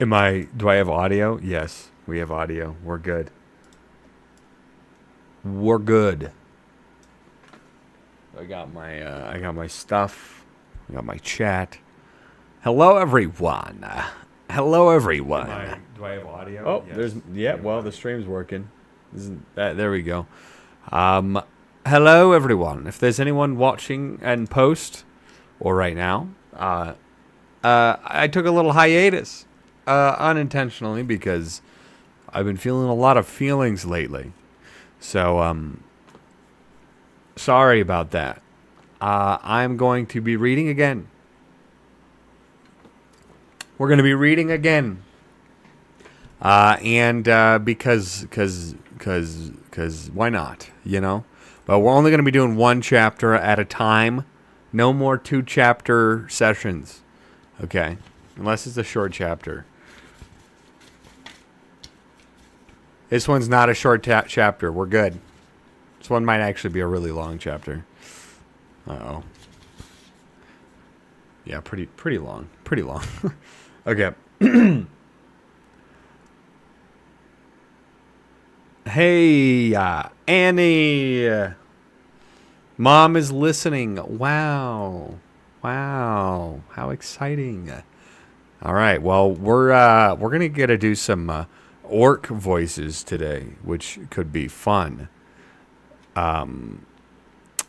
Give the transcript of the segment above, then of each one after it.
Do I have audio? Yes, we have audio. We're good. We're good. I got my stuff. I got my chat. Hello, everyone. Hello, everyone. Do I have audio? Oh, Yes. the stream's working. There we go. Hello, everyone. If there's anyone watching and post, or right now, I took a little hiatus, unintentionally, because I've been feeling a lot of feelings lately. So, sorry about that. I'm going to be reading again. We're going to be reading again. Because why not, you know? But we're only going to be doing one chapter at a time. No more 2-chapter sessions. Okay? Unless it's a short chapter. This one's not a short chapter. We're good. This one might actually be a really long chapter. Uh-oh. Yeah, pretty long. Pretty long. Okay. Hey, Annie. Mom is listening. Wow. How exciting. All right. Well, we're going to get to do some orc voices today, which could be fun.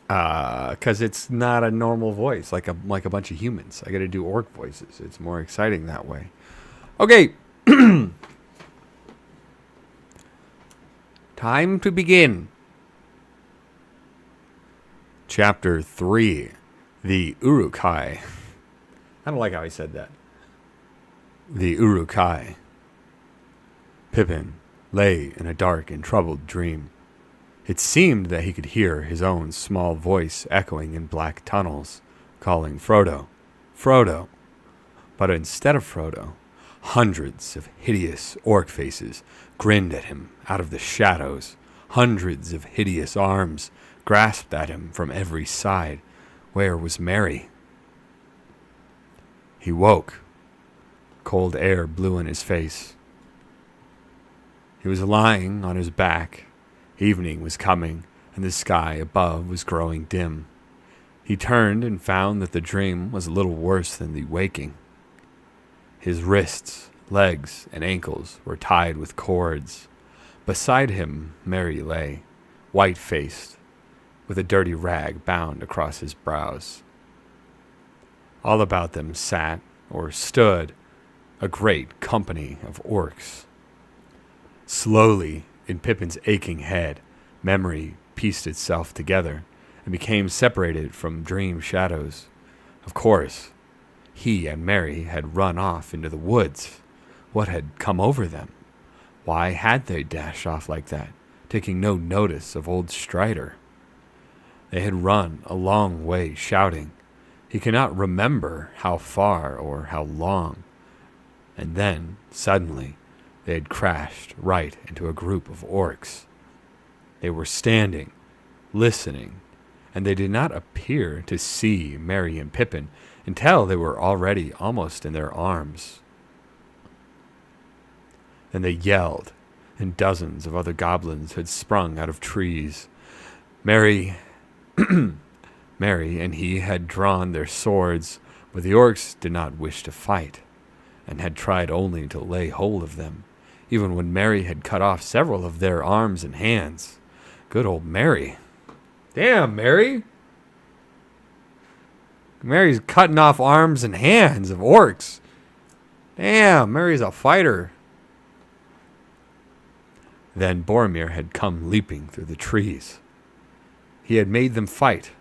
Cuz it's not a normal voice like a bunch of humans. I got to do orc voices. It's more exciting that way. Okay. Time to begin. Chapter 3. The Urukai. I don't like how he said that. The Urukai. Pippin lay in a dark and troubled dream. It seemed that he could hear his own small voice echoing in black tunnels, calling Frodo, Frodo. But instead of Frodo, hundreds of hideous orc faces grinned at him out of the shadows. Hundreds of hideous arms grasped at him from every side. Where was Merry? He woke. Cold air blew in his face. He was lying on his back. Evening was coming, and the sky above was growing dim. He turned and found that the dream was a little worse than the waking. His wrists, legs, and ankles were tied with cords. Beside him, Merry lay, white-faced, with a dirty rag bound across his brows. All about them sat, or stood, a great company of orcs. Slowly, in Pippin's aching head, memory pieced itself together and became separated from dream shadows. Of course, he and Merry had run off into the woods. What had come over them? Why had they dashed off like that, taking no notice of old Strider? They had run a long way shouting. He could not remember how far or how long. And then, suddenly, they had crashed right into a group of orcs. They were standing, listening, and they did not appear to see Merry and Pippin until they were already almost in their arms. Then they yelled, and dozens of other goblins had sprung out of trees. Merry and he had drawn their swords, but the orcs did not wish to fight, and had tried only to lay hold of them, even when Merry had cut off several of their arms and hands. Good old Merry. Damn, Merry. Merry's cutting off arms and hands of orcs. Damn, Merry's a fighter. Then Boromir had come leaping through the trees. He had made them fight.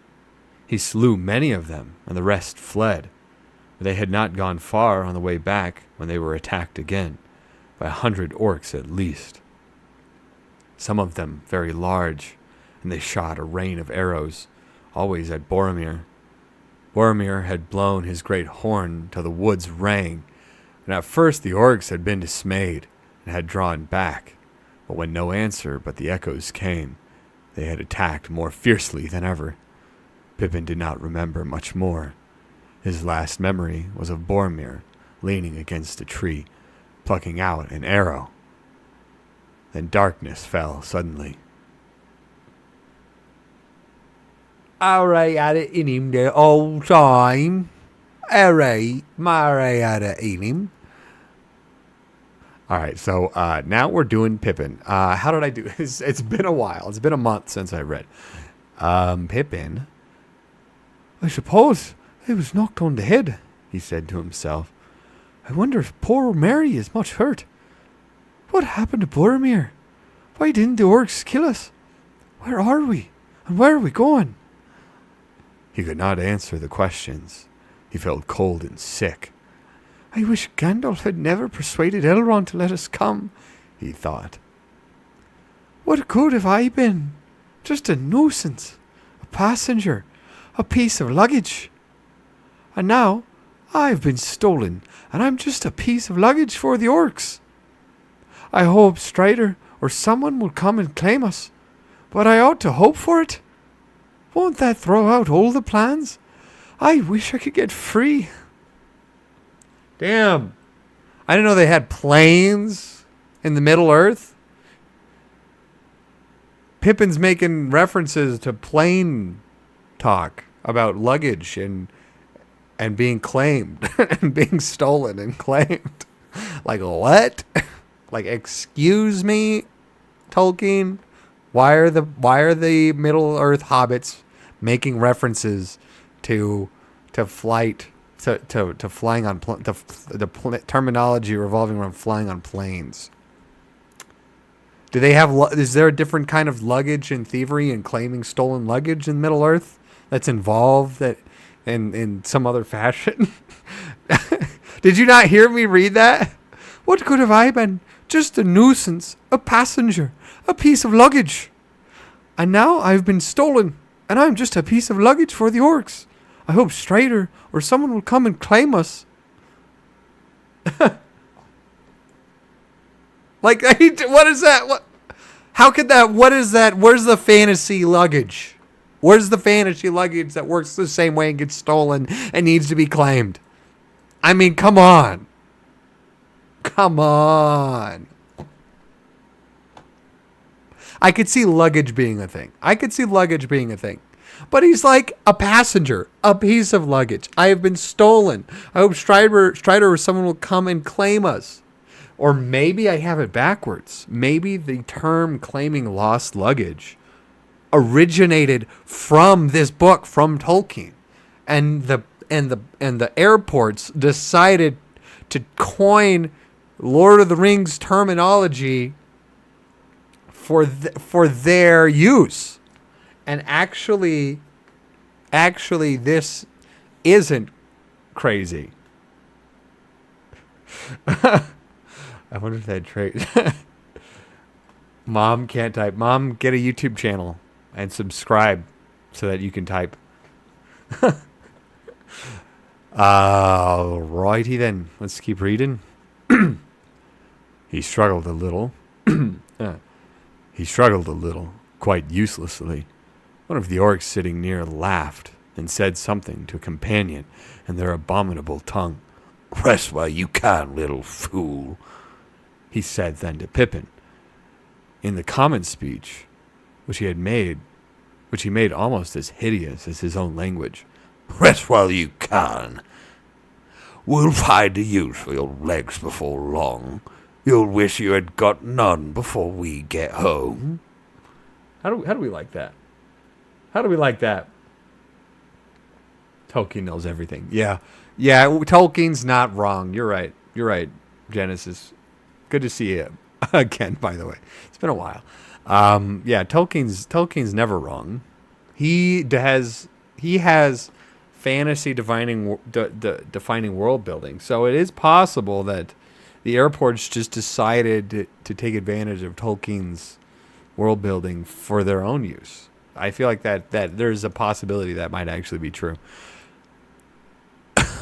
He slew many of them, and the rest fled. But they had not gone far on the way back when they were attacked again, by 100 orcs at least. Some of them very large, and they shot a rain of arrows, always at Boromir. Boromir had blown his great horn till the woods rang, and at first the orcs had been dismayed, and had drawn back. But when no answer but the echoes came, they had attacked more fiercely than ever. Pippin did not remember much more. His last memory was of Boromir leaning against a tree, plucking out an arrow. Then darkness fell suddenly. Harry had it in him the whole time. Harry had it in him. All right, so now we're doing Pippin. How did I do? It's been a while. It's been a month since I read. Pippin. I suppose I was knocked on the head, he said to himself. I wonder if poor Mary is much hurt. What happened to Boromir? Why didn't the orcs kill us? Where are we? And where are we going? He could not answer the questions. He felt cold and sick. I wish Gandalf had never persuaded Elrond to let us come, he thought. What good have I been? Just a nuisance, a passenger, a piece of luggage. And now I've been stolen, and I'm just a piece of luggage for the orcs. I hope Strider or someone will come and claim us, but I ought to hope for it. Won't that throw out all the plans? I wish I could get free. Damn. I didn't know they had planes in the Middle Earth. Pippin's making references to plane talk about luggage and being claimed and being stolen and claimed. Like what? Like, excuse me, Tolkien? Why are the Middle Earth hobbits making references to flight to flying on terminology revolving around flying on planes? Do they have? Is there a different kind of luggage and thievery and claiming stolen luggage in Middle Earth that's involved that in some other fashion? Did you not hear me read that? What good have I been? Just a nuisance, a passenger, a piece of luggage. And now I've been stolen, and I'm just a piece of luggage for the orcs. I hope Strider or someone will come and claim us. Like, what is that? What? How could that? What is that? Where's the fantasy luggage? Where's the fantasy luggage that works the same way and gets stolen and needs to be claimed? I mean, come on. Come on. I could see luggage being a thing. But he's like a passenger, a piece of luggage. I have been stolen. I hope Strider or someone will come and claim us. Or maybe I have it backwards. Maybe the term claiming lost luggage originated from this book from Tolkien. And the airports decided to coin Lord of the Rings terminology for their use. And actually this isn't crazy. I wonder if that trait. Mom can't type. Mom, get a YouTube channel and subscribe so that you can type. Alrighty then. Let's keep reading. He struggled a little. Quite uselessly. One of the orcs sitting near laughed and said something to a companion in their abominable tongue. Rest while you can, little fool, he said then to Pippin, in the common speech, which he made almost as hideous as his own language. Rest while you can. We'll find a use for your legs before long. You'll wish you had got none before we get home. How do we like that? How do we like that? Tolkien knows everything. Yeah, Tolkien's not wrong. You're right, Genesis. Good to see you again, by the way. It's been a while. Tolkien's never wrong. He has fantasy defining world building. So it is possible that the airports just decided to take advantage of Tolkien's world building for their own use. I feel like that there's a possibility that might actually be true.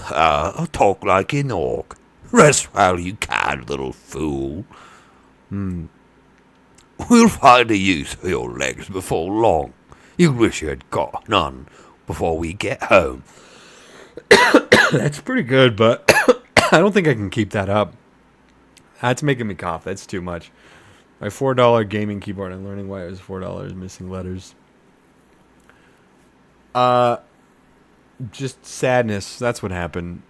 Talk like an orc. Rest while you can, little fool. We'll find a use for your legs before long. You wish you had got none before we get home. That's pretty good, but I don't think I can keep that up. That's making me cough. That's too much. My $4 gaming keyboard. I'm learning why it was $4 missing letters. Just sadness. That's what happened.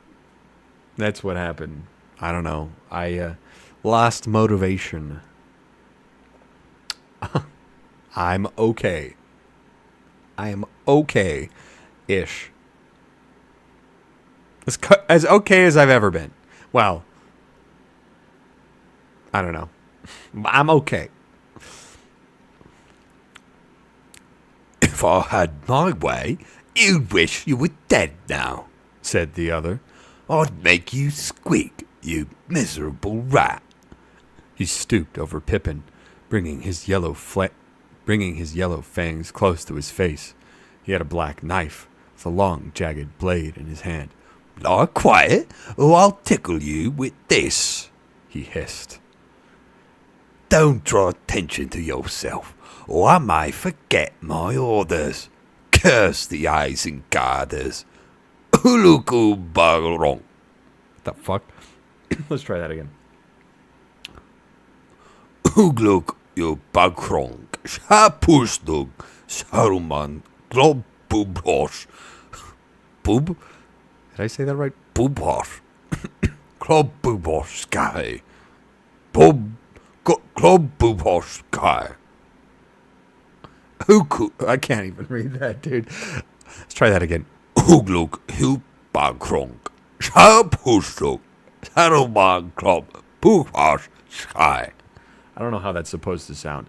That's what happened. I don't know. I lost motivation. I'm okay. I am okay-ish. As okay as I've ever been. Well, I don't know. I'm okay. If I had my way, you'd wish you were dead now, said the other. I'd make you squeak, you miserable rat. He stooped over Pippin, bringing his yellow fangs close to his face. He had a black knife with a long, jagged blade in his hand. Lie quiet, or I'll tickle you with this, he hissed. Don't draw attention to yourself, or I may forget my orders. Curse the Isengarders. Uluku Barong. What the fuck? Let's try that again. Ugluk you Bagrong. Shapusdug. Saruman. Globubhosh. Bub? Did I say that right? Bubhosh. Globubhosh sky. Bub. Globubhosh sky. I can't even read that, dude. Let's try that again. Ugluk hu Bagrong. Shapusdug. Saruman. Globubhosh sky. I don't know how that's supposed to sound.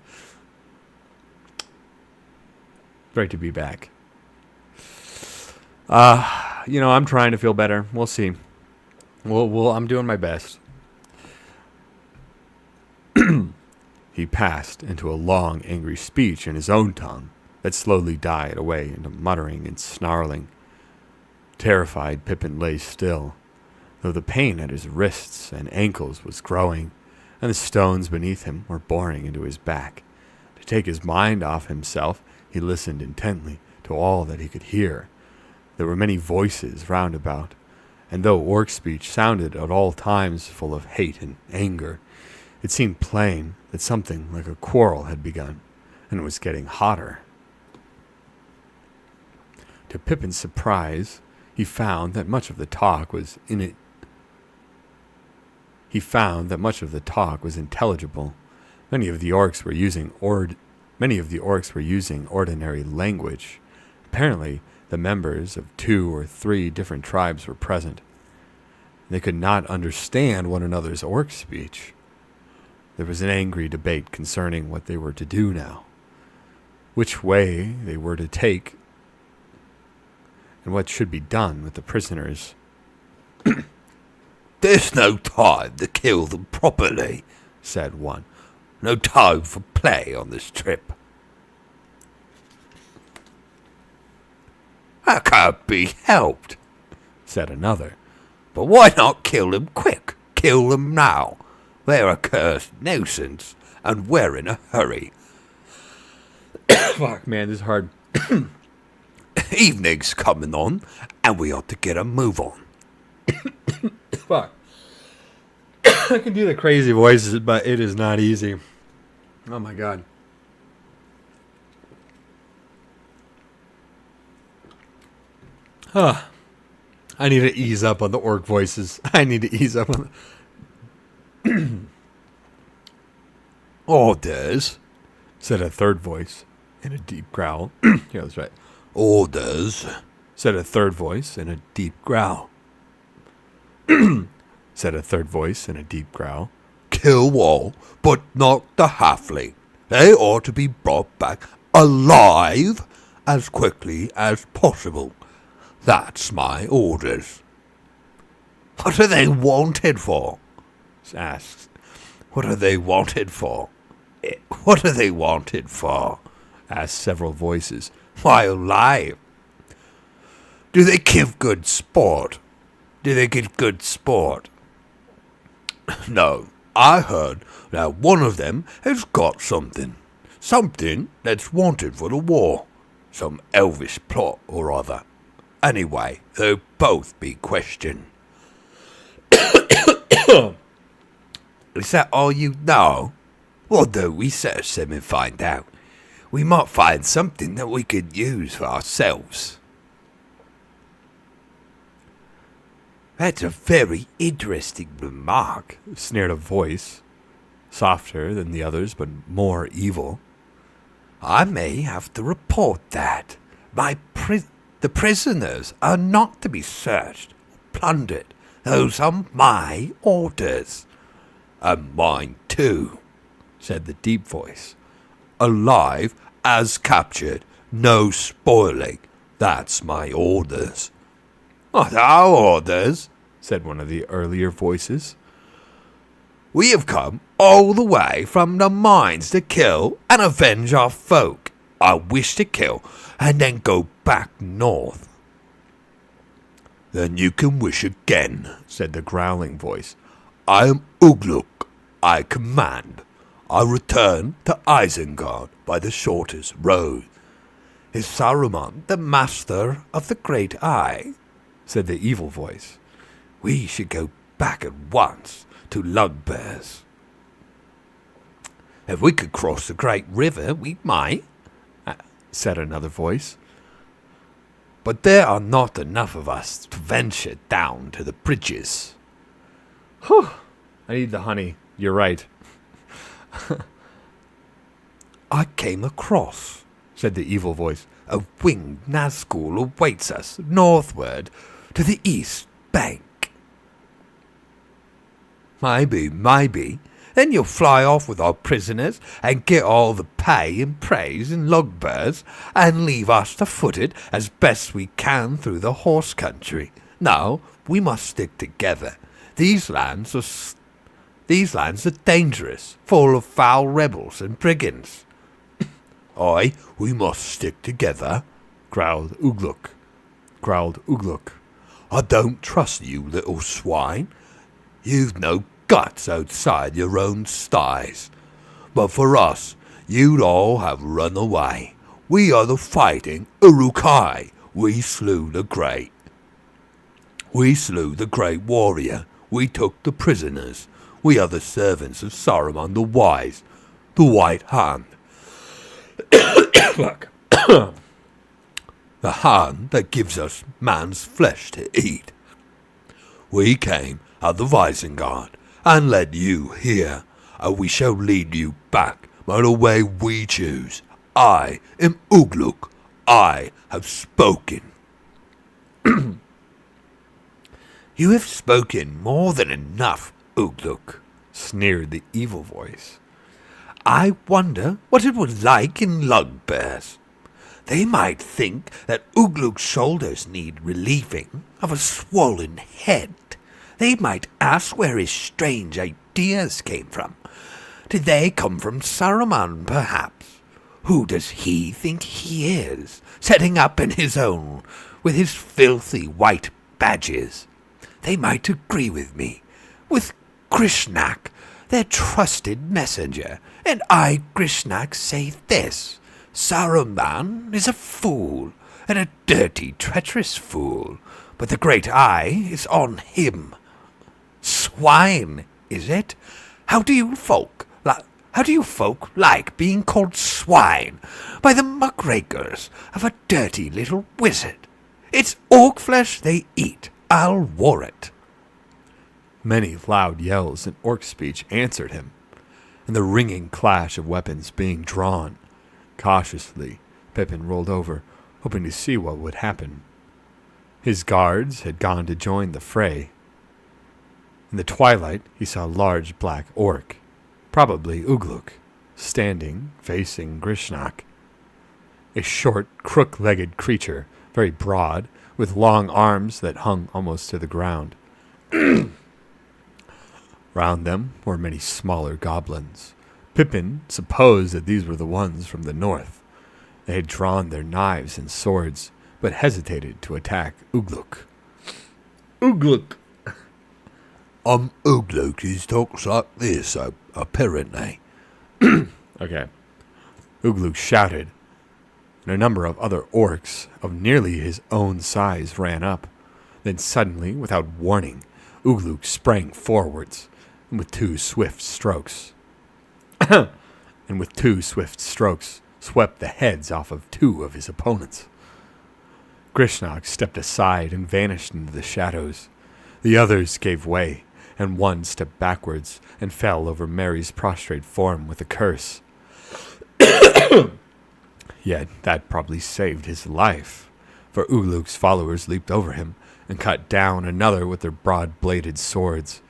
Great to be back. I'm trying to feel better. We'll see. I'm doing my best. He passed into a long, angry speech in his own tongue that slowly died away into muttering and snarling. Terrified, Pippin lay still, though the pain at his wrists and ankles was growing, and the stones beneath him were boring into his back. To take his mind off himself, he listened intently to all that he could hear. There were many voices round about, and though orc speech sounded at all times full of hate and anger, it seemed plain that something like a quarrel had begun, and it was getting hotter. To Pippin's surprise, he found that much of the talk was intelligible. Many of the orcs were using ordinary language. Apparently, the members of 2 or 3 different tribes were present. They could not understand one another's orc speech. There was an angry debate concerning what they were to do now, which way they were to take, and what should be done with the prisoners. There's no time to kill them properly, said one. No time for play on this trip. That can't be helped, said another. But why not kill them quick? Kill them now. They're a cursed nuisance, and we're in a hurry. Fuck, man, this is hard. Evening's coming on, and we ought to get a move on. Fuck. I can do the crazy voices, but it is not easy. Oh my god. Huh. I need to ease up on the orc voices. I need to ease up on the... Orders, said a third voice in a deep growl. Yeah, that's right. Orders, said a third voice in a deep growl. Said a third voice in a deep growl. Kill all, but not the halfling. They ought to be brought back alive as quickly as possible. That's my orders. What are they wanted for? Asks. What are they wanted for? What are they wanted for? Asked several voices. While alive. Do they give good sport? Do they give good sport? No, I heard that one of them has got something. Something that's wanted for the war. Some elvish plot or other. Anyway, they'll both be questioned. Is that all you know? Well, though we search them and find out. We might find something that we could use for ourselves. That's a very interesting remark, sneered a voice, softer than the others but more evil. I may have to report that. The prisoners are not to be searched or plundered. Those are my orders. And mine too, said the deep voice. Alive as captured, no spoiling. That's my orders. Not our orders, said one of the earlier voices. We have come all the way from the mines to kill and avenge our folk. I wish to kill and then go back north. Then you can wish again, said the growling voice. I am Ugluk. I command. I return to Isengard by the shortest road. Is Saruman the master of the Great Eye? Said the evil voice. We should go back at once to Lugbears. If we could cross the great river, we might, said another voice. But there are not enough of us to venture down to the bridges. Whew. I need the honey. You're right. I came across, said the evil voice. A winged Nazgul awaits us northward to the east bank. Maybe. Then you'll fly off with our prisoners and get all the pay and praise in Lugbears and leave us to foot it as best we can through the horse country. No, we must stick together. These lands are dangerous, full of foul rebels and brigands. Aye, we must stick together, growled Ugluk. I don't trust you, little swine. You've no guts outside your own sties. But for us, you'd all have run away. We are the fighting Uruk-hai. We slew the great warrior. We took the prisoners. We are the servants of Saruman the Wise, the White Hand. The hand that gives us man's flesh to eat. We came out of Isengard and led you here, and we shall lead you back by the way we choose. I am Ugluk. I have spoken. You have spoken more than enough, Ugluk, sneered the evil voice. I wonder what it was like in Lugbears. They might think that Ugluk's shoulders need relieving of a swollen head. They might ask where his strange ideas came from. Did they come from Saruman, perhaps? Who does he think he is, setting up in his own, with his filthy white badges? They might agree with me, with Grishnak, their trusted messenger, and I, Grishnak, say this. Saruman is a fool, and a dirty, treacherous fool, but the great eye is on him. Swine, is it? How do you folk like being called swine by the muckrakers of a dirty little wizard? It's orc flesh they eat, I'll warrant. Many loud yells in orc speech answered him, and the ringing clash of weapons being drawn. Cautiously, Pippin rolled over, hoping to see what would happen. His guards had gone to join the fray. In the twilight, he saw a large black orc, probably Ugluk, standing facing Grishnak. A short, crook-legged creature, very broad, with long arms that hung almost to the ground. Round them were many smaller goblins. Pippin supposed that these were the ones from the north. They had drawn their knives and swords, but hesitated to attack Ugluk. Ugluk! Ugluk, he talks like this, apparently. Okay. Ugluk shouted, and a number of other orcs of nearly his own size ran up. Then suddenly, without warning, Ugluk sprang forwards. and with two swift strokes, swept the heads off of two of his opponents. Grishnak stepped aside and vanished into the shadows. The others gave way, and one stepped backwards and fell over Mary's prostrate form with a curse. Yet that probably saved his life, for Ugluk's followers leaped over him and cut down another with their broad-bladed swords.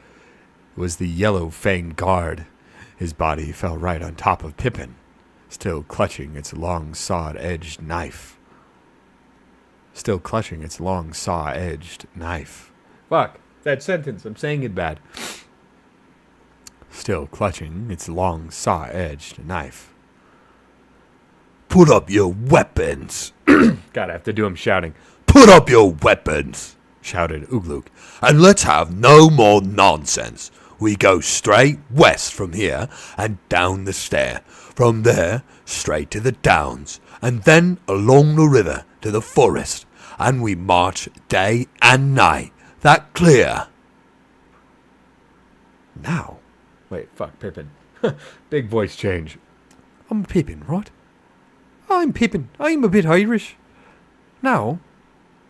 It was the yellow-fanged guard. His body fell right on top of Pippin, still clutching its long saw-edged knife. Fuck, that sentence, I'm saying it bad. Still clutching its long saw-edged knife. Put up your weapons! God, I have to do him shouting. Put up your weapons! Shouted Ugluk. And let's have no more nonsense. We go straight west from here and down the stair. From there, straight to the downs. And then along the river to the forest. And we march day and night. That clear? Now? Wait, fuck, Pippin. Big voice change. I'm Pippin, right? I'm Pippin. I'm a bit Irish. Now,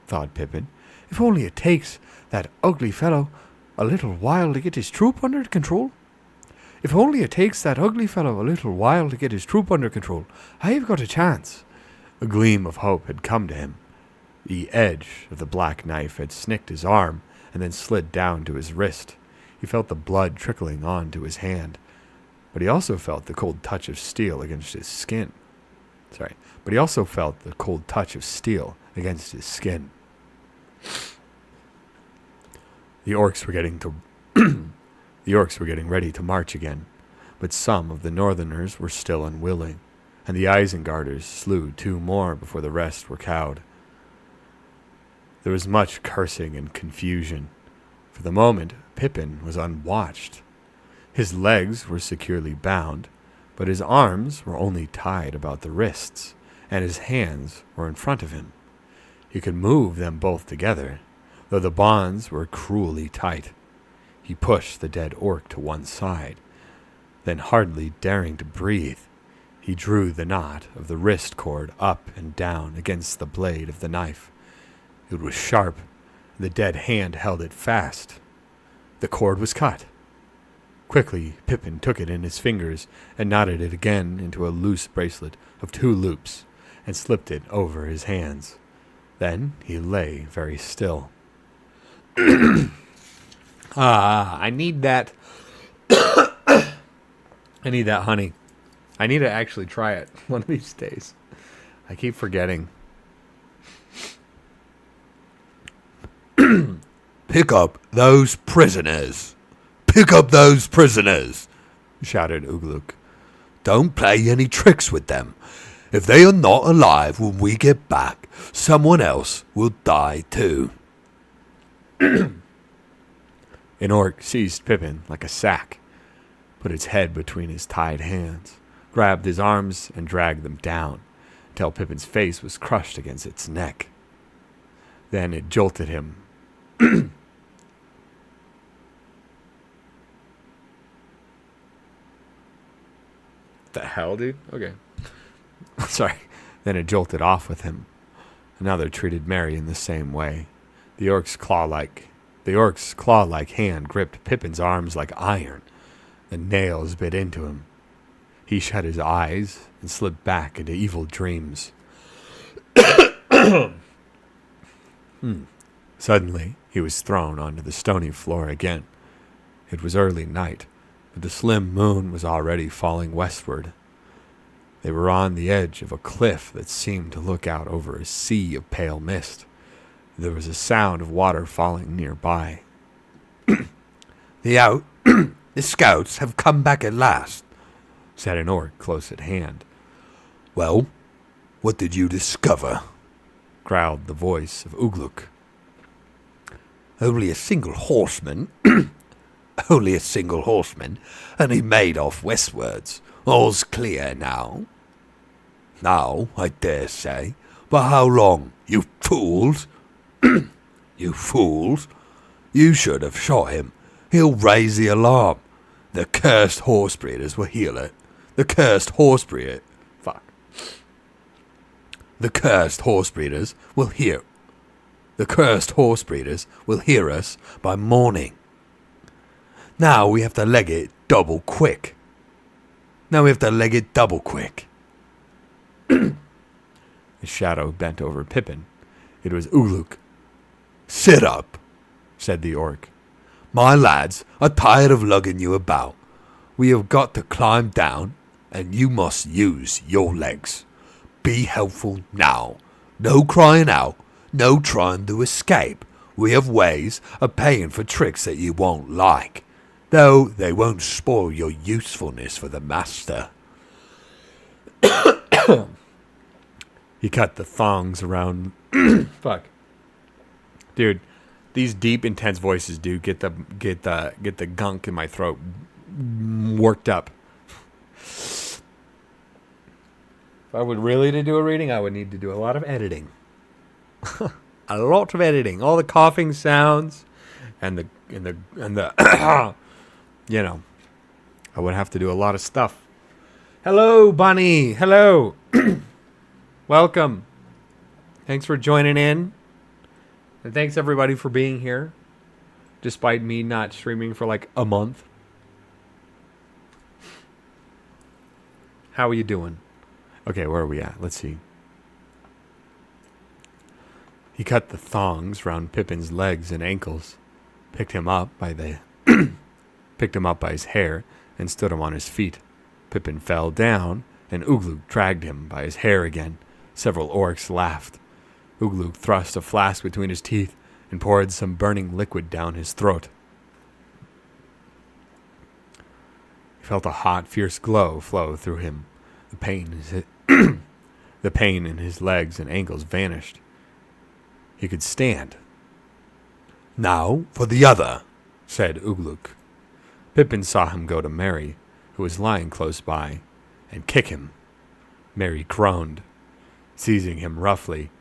thought Pippin, if only it takes that ugly fellow a little while to get his troop under control. If only it takes that ugly fellow a little while to get his troop under control, I've got a chance. A gleam of hope had come to him. The edge of the black knife had snicked his arm and then slid down to his wrist. He felt the blood trickling onto his hand, but he also felt the cold touch of steel against his skin. The orcs were getting ready to march again, but some of the northerners were still unwilling, and the Isengarders slew 2 more before the rest were cowed. There was much cursing and confusion. For the moment, Pippin was unwatched. His legs were securely bound, but his arms were only tied about the wrists, and his hands were in front of him. He could move them both together, though the bonds were cruelly tight. He pushed the dead orc to one side. Then, hardly daring to breathe, he drew the knot of the wrist cord up and down against the blade of the knife. It was sharp. The dead hand held it fast. The cord was cut. Quickly, Pippin took it in his fingers and knotted it again into a loose bracelet of 2 loops and slipped it over his hands. Then he lay very still. I need that. I need that honey. I need to actually try it one of these days. I keep forgetting. Pick up those prisoners. Pick up those prisoners, shouted Ugluk. Don't play any tricks with them. If they are not alive when we get back, someone else will die too. An orc seized Pippin like a sack, put its head between his tied hands, grabbed his arms and dragged them down until Pippin's face was crushed against its neck. Then it jolted him. The hell, dude? Okay. Sorry. Then it jolted off with him. Another treated Mary in the same way. The orc's claw-like hand gripped Pippin's arms like iron. The nails bit into him. He shut his eyes and slipped back into evil dreams. Suddenly, he was thrown onto the stony floor again. It was early night, but the slim moon was already falling westward. They were on the edge of a cliff that seemed to look out over a sea of pale mist. There was a sound of water falling nearby. The scouts have come back at last, said an orc close at hand. Well, what did you discover? Growled the voice of Ugluk. Only a single horseman. Only a single horseman, and he made off westwards. All's clear now. Now, I dare say. But how long, you fools? You fools. You should have shot him. He'll raise the alarm. The cursed horse breeders will heal it. The cursed horse breeder. Fuck. The cursed horse breeders will hear. The cursed horse breeders will hear us by morning. Now we have to leg it double quick. The shadow bent over Pippin. It was Ugluk. Sit up, said the orc. my lads are tired of lugging you about. We have got to climb down, and you must use your legs. Be helpful now. No crying out, no trying to escape. We have ways of paying for tricks that you won't like, though they won't spoil your usefulness for the master. He cut the thongs around. Fuck, dude, these deep, intense voices do get the gunk in my throat worked up. If I would really to do a reading, I would need to do a lot of editing. A lot of editing, all the coughing sounds, and the you know, I would have to do a lot of stuff. Hello, Bunny. Hello. Welcome. Thanks for joining in. And thanks everybody for being here, despite me not streaming for like a month. How are you doing? Okay, where are we at? Let's see. He cut the thongs round Pippin's legs and ankles, picked him up by his hair, and stood him on his feet. Pippin fell down, and Ugluk dragged him by his hair again. Several orcs laughed. Ugluk thrust a flask between his teeth and poured some burning liquid down his throat. He felt a hot, fierce glow flow through him. The pain in his legs and ankles vanished. He could stand. Now for the other, said Ugluk. Pippin saw him go to Merry, who was lying close by, and kick him. Merry groaned. Seizing him roughly,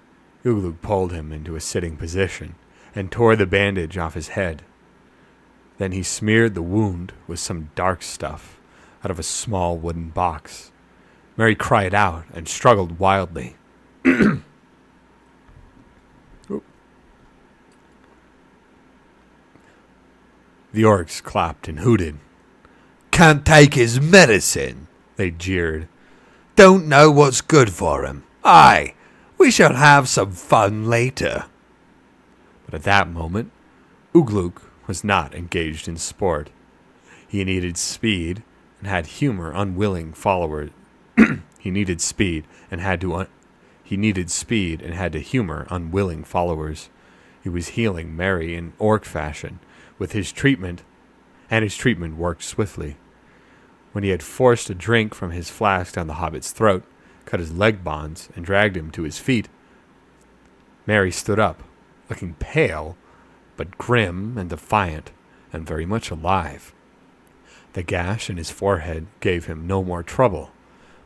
Ugluk pulled him into a sitting position and tore the bandage off his head. Then he smeared the wound with some dark stuff out of a small wooden box. Merry cried out and struggled wildly. The orcs clapped and hooted. Can't take his medicine, they jeered. Don't know what's good for him. Aye, we shall have some fun later. But at that moment, Ugluk was not engaged in sport. He needed speed and had humor unwilling followers. He needed speed and had to humor unwilling followers. He was healing Merry in orc fashion with his treatment, and his treatment worked swiftly. When he had forced a drink from his flask down the hobbit's throat, cut his leg bonds, and dragged him to his feet, Merry stood up, looking pale, but grim and defiant, and very much alive. The gash in his forehead gave him no more trouble,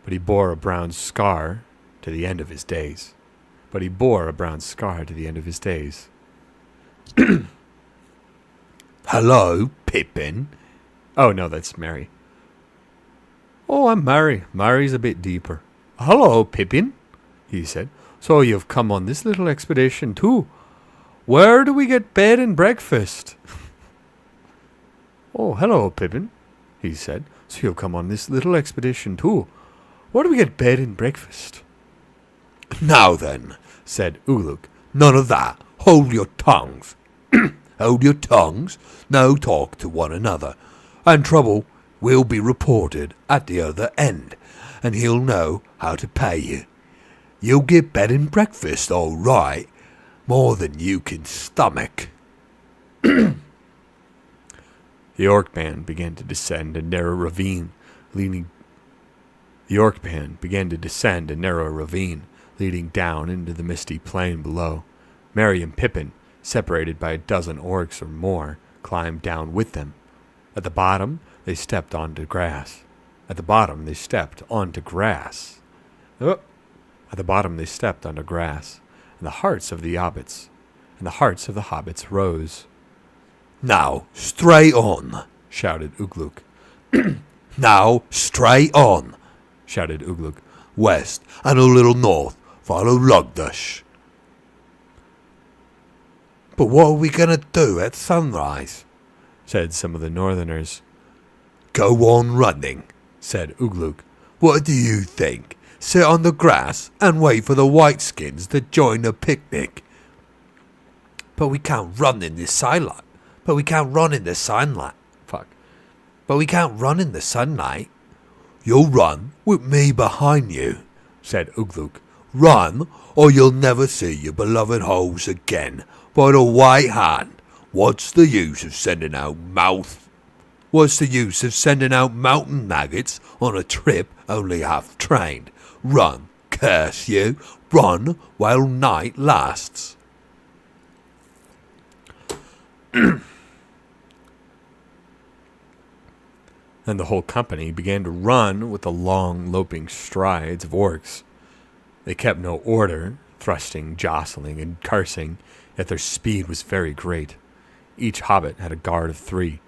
but he bore a brown scar to the end of his days. Hello, Pippin. Oh, no, that's Merry. Oh, I'm Merry. Merry's a bit deeper. Hello, Pippin, he said. So you've come on this little expedition, too. Where do we get bed and breakfast? Oh, hello, Pippin, he said. So you've come on this little expedition, too. Where do we get bed and breakfast? Now then, said Ugluk, none of that. Hold your tongues. Hold your tongues. No talk to one another. And trouble will be reported at the other end, and he'll know how to pay you. You'll get bed and breakfast, all right. More than you can stomach. The orc band began to descend a narrow ravine, leading down into the misty plain below. Merry and Pippin, separated by a dozen orcs or more, climbed down with them. At the bottom, they stepped onto grass. And the hearts of the hobbits rose. Now, straight on, shouted Ugluk. Now, straight on, shouted Ugluk. west and a little north, follow Lugdush. But what are we going to do at sunrise? Said some of the northerners. Go on running, said Ugluk. What do you think? Sit on the grass and wait for the Whiteskins to join the picnic. But we can't run in the sunlight. But we can't run in the sunlight. But we can't run in the sunlight. You'll run with me behind you, said Ugluk. Run, or you'll never see your beloved holes again. By the white hand, what's the use of sending out mountain maggots on a trip only half trained? Run, curse you, run while night lasts. And the whole company began to run with the long, loping strides of orcs. They kept no order, thrusting, jostling, and cursing, yet their speed was very great. Each hobbit had a guard of 3.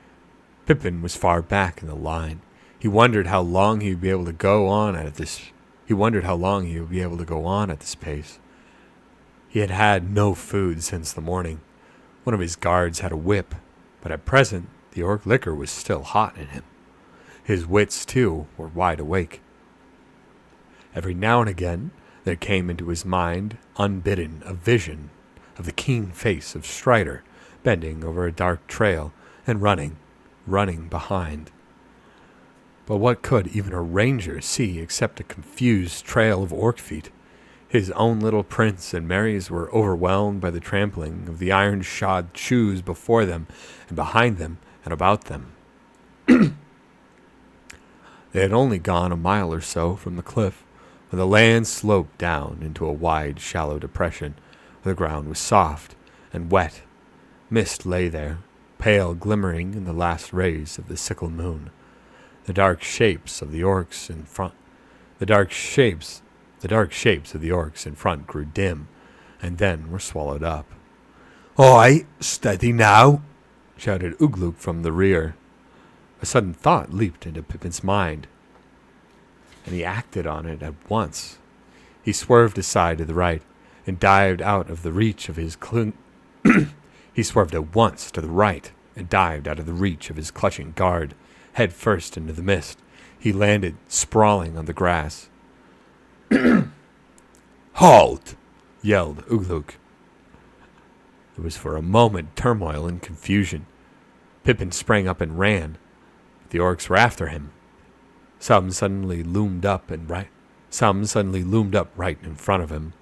Pippin was far back in the line. He wondered how long he would be able to go on at this. Pace. He had had no food since the morning. One of his guards had a whip, but at present the orc liquor was still hot in him. His wits, too, were wide awake. Every now and again there came into his mind, unbidden, a vision of the keen face of Strider bending over a dark trail and running behind. But what could even a ranger see except a confused trail of orc feet? His own little prince and Mary's were overwhelmed by the trampling of the iron-shod shoes before them and behind them and about them. They had only gone a mile or so from the cliff when the land sloped down into a wide, shallow depression where the ground was soft and wet. Mist lay there, pale glimmering in the last rays of the sickle moon. The dark shapes of the orcs in front grew dim and then were swallowed up. Aye, steady now, shouted Ugluk from the rear. A sudden thought leaped into Pippin's mind, and he acted on it at once. He swerved aside to the right and dived out of the reach of his He swerved at once to the right and dived out of the reach of his clutching guard, head first into the mist. He landed sprawling on the grass. Halt! Yelled Ugluk. There was for a moment turmoil and confusion. Pippin sprang up and ran. The orcs were after him. Some suddenly loomed up right in front of him.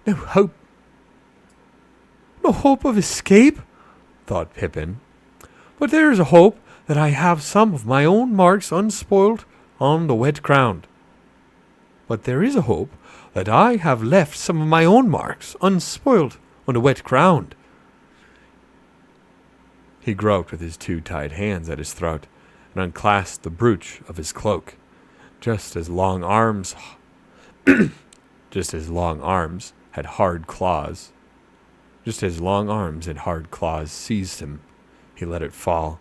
No hope of escape, thought Pippin. But there is a hope that I have some of my own marks unspoiled on the wet ground. But there is a hope that I have left some of my own marks unspoiled on the wet ground. He groped with his 2 tied hands at his throat and unclasped the brooch of his cloak, just as long arms had hard claws seized him. He let it fall.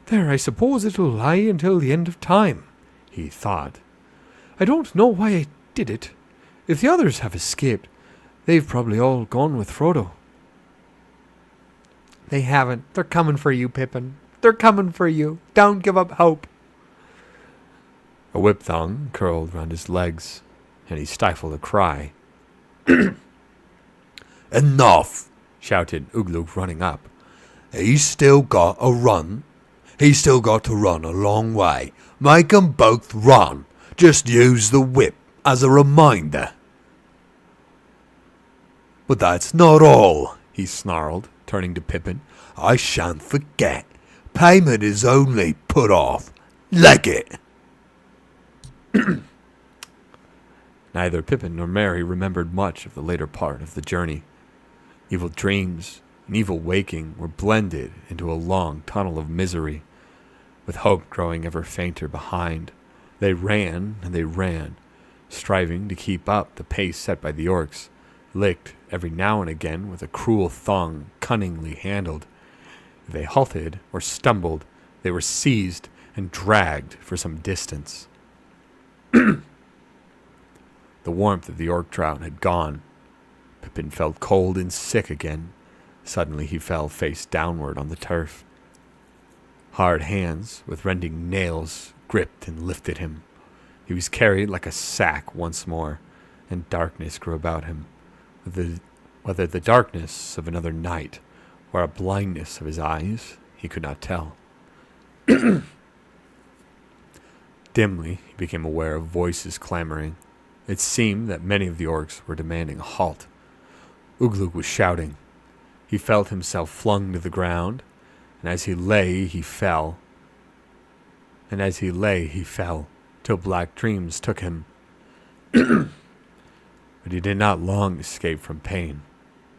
There, I suppose it'll lie until the end of time, he thought. I don't know why I did it. If the others have escaped, they've probably all gone with Frodo. They haven't. They're coming for you, Pippin. They're coming for you. Don't give up hope. A whip thong curled round his legs, and he stifled a cry. Enough, shouted Ugluk, running up. He's still got to run a long way. Make 'em both run. Just use the whip as a reminder. But that's not all, he snarled, turning to Pippin. I shan't forget. Payment is only put off. Leg it. Neither Pippin nor Merry remembered much of the later part of the journey. Evil dreams and evil waking were blended into a long tunnel of misery, with hope growing ever fainter behind. They ran and they ran, striving to keep up the pace set by the orcs, licked every now and again with a cruel thong cunningly handled. If they halted or stumbled, They were seized and dragged for some distance. The warmth of the orc drought had gone. Pippin felt cold and sick again. Suddenly he fell face downward on the turf. Hard hands with rending nails gripped and lifted him. He was carried like a sack once more, and darkness grew about him. Whether the darkness of another night or a blindness of his eyes, he could not tell. Dimly, he became aware of voices clamoring. It seemed that many of the orcs were demanding a halt. Ugluk was shouting. He felt himself flung to the ground, and as he lay, he fell. Till black dreams took him. But he did not long escape from pain.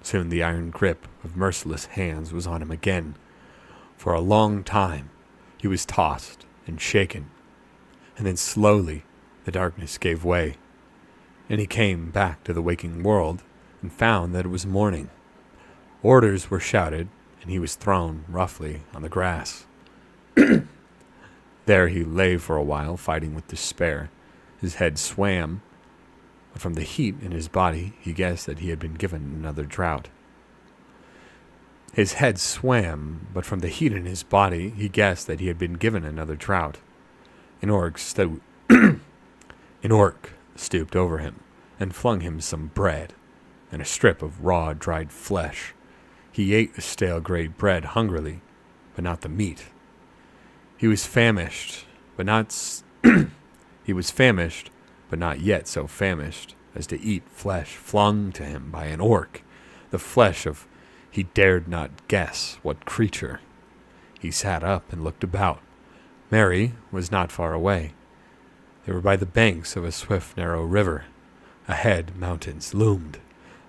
Soon the iron grip of merciless hands was on him again. For a long time, he was tossed and shaken, and then slowly the darkness gave way, and he came back to the waking world and found that it was morning. Orders were shouted, and he was thrown roughly on the grass. There he lay for a while, fighting with despair. His head swam, but from the heat in his body, he guessed that he had been given another drought. An orc stooped over him and flung him some bread and a strip of raw, dried flesh. He ate the stale gray bread hungrily, but not the meat. He was famished, but not yet so famished as to eat flesh flung to him by an orc, the flesh of he dared not guess what creature. He sat up and looked about. Mary was not far away. They were by the banks of a swift, narrow river. Ahead, mountains loomed.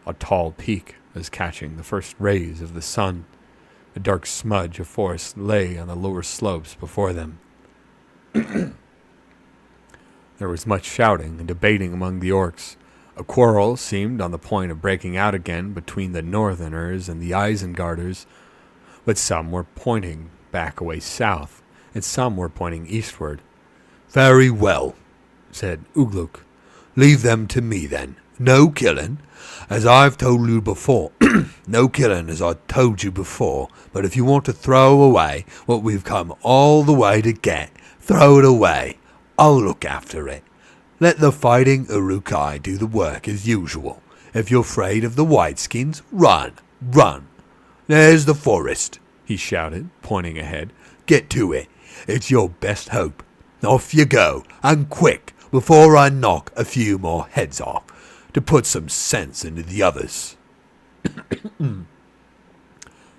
A tall peak was catching the first rays of the sun. A dark smudge of forest lay on the lower slopes before them. There was much shouting and debating among the orcs. A quarrel seemed on the point of breaking out again between the Northerners and the Isengarders, but some were pointing back away south, and some were pointing eastward. "Very well," said Ugluk. "Leave them to me then. No killing, as I've told you before. No killing, as I told you before. But if you want to throw away what we've come all the way to get, throw it away. I'll look after it. Let the fighting Urukai do the work as usual. If you're afraid of the Whiteskins, run, run. There's the forest," he shouted, pointing ahead. "Get to it. It's your best hope. Off you go, and quick, before I knock a few more heads off, to put some sense into the others."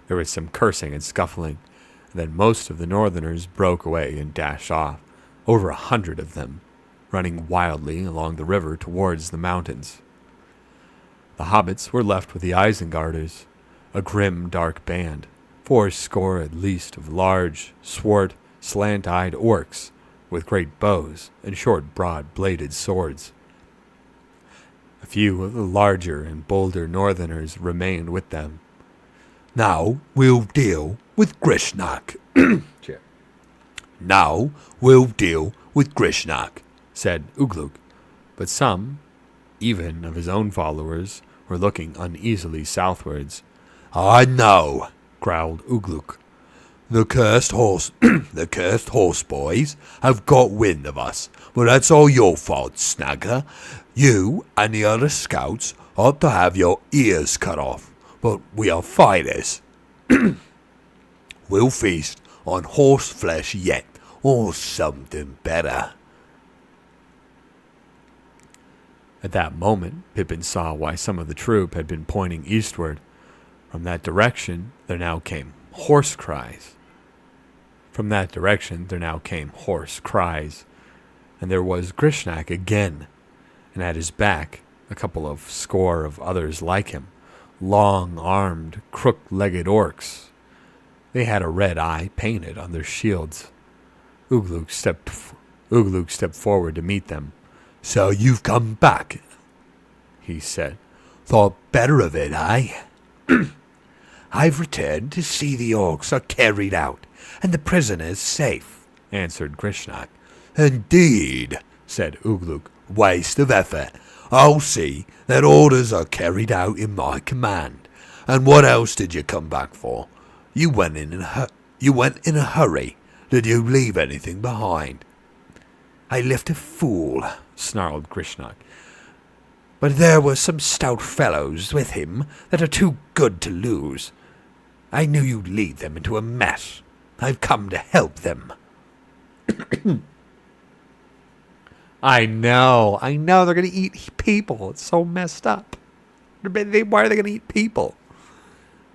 There was some cursing and scuffling, and then most of the Northerners broke away and dashed off, over 100 of them, running wildly along the river towards the mountains. The hobbits were left with the Isengarders, a grim, dark band, 80 at least of large, swart, slant-eyed orcs with great bows and short, broad-bladed swords. A few of the larger and bolder Northerners remained with them. "Now we'll deal with Grishnak." "Now we'll deal with Grishnak," said Ugluk, but some, even of his own followers, were looking uneasily southwards. "I know," growled Ugluk. The cursed horse boys have got wind of us, but that's all your fault, Snagger. You and the other scouts ought to have your ears cut off, but we are fighters. We'll feast on horse flesh yet, or something better." At that moment, Pippin saw why some of the troop had been pointing eastward. From that direction, there now came hoarse cries. And there was Grishnak again, and at his back, a couple of score of others like him, long-armed, crook-legged orcs. They had a red eye painted on their shields. Ugluk stepped forward to meet them. "So you've come back," he said. "Thought better of it, eh?" I've returned to see the orcs are carried out, and the prisoners safe, answered Krishnak. Indeed, said Ugluk. Waste of effort. I'll see that orders are carried out in my command. And what else did you come back for? You went in a hurry. Did you leave anything behind? I left a fool, snarled Krishnak. But there were some stout fellows with him that are too good to lose. I knew you'd lead them into a mess. I've come to help them. I know. They're going to eat people. It's so messed up. Why are they going to eat people?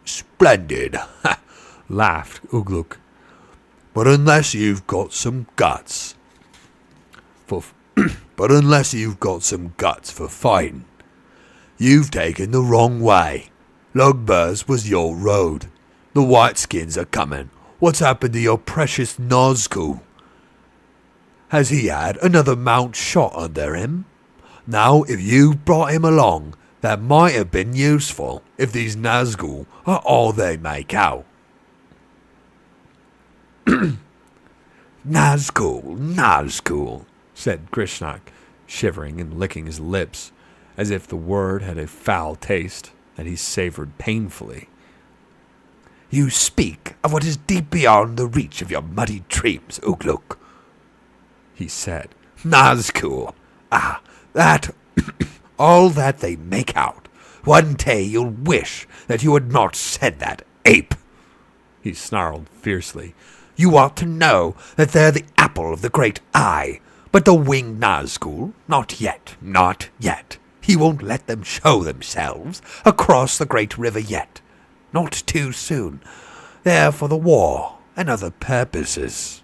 Splendid, laughed Ugluk. But unless you've got some guts for fighting, you've taken the wrong way. Lugbers was your road. The Whiteskins are coming. What's happened to your precious Nazgul? Has he had another mount shot under him? Now, if you brought him along, that might have been useful if these Nazgul are all they make out. Nazgul, said Krishnak, shivering and licking his lips, as if the word had a foul taste that he savored painfully. You speak of what is deep beyond the reach of your muddy dreams, Ugluk, he said. Nazgul. That all that they make out. One day you'll wish that you had not said that, ape, he snarled fiercely. You ought to know that they're the apple of the great eye, but the winged Nazgul, not yet. He won't let them show themselves across the great river yet. Not too soon. They're for the war and other purposes.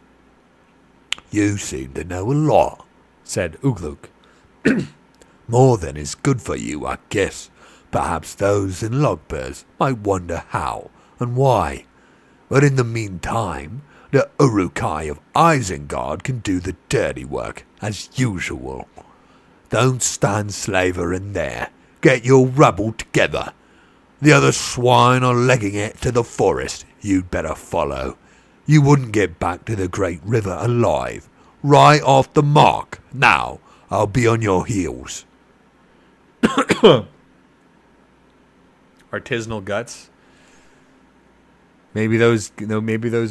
You seem to know a lot, said Ugluk. More than is good for you, I guess. Perhaps those in Logbers might wonder how and why. But in the meantime, the Urukai of Isengard can do the dirty work, as usual. Don't stand slaver in there. Get your rabble together. The other swine are legging it to the forest. You'd better follow. You wouldn't get back to the great river alive. Right off the mark. Now, I'll be on your heels. Artisanal guts. Maybe those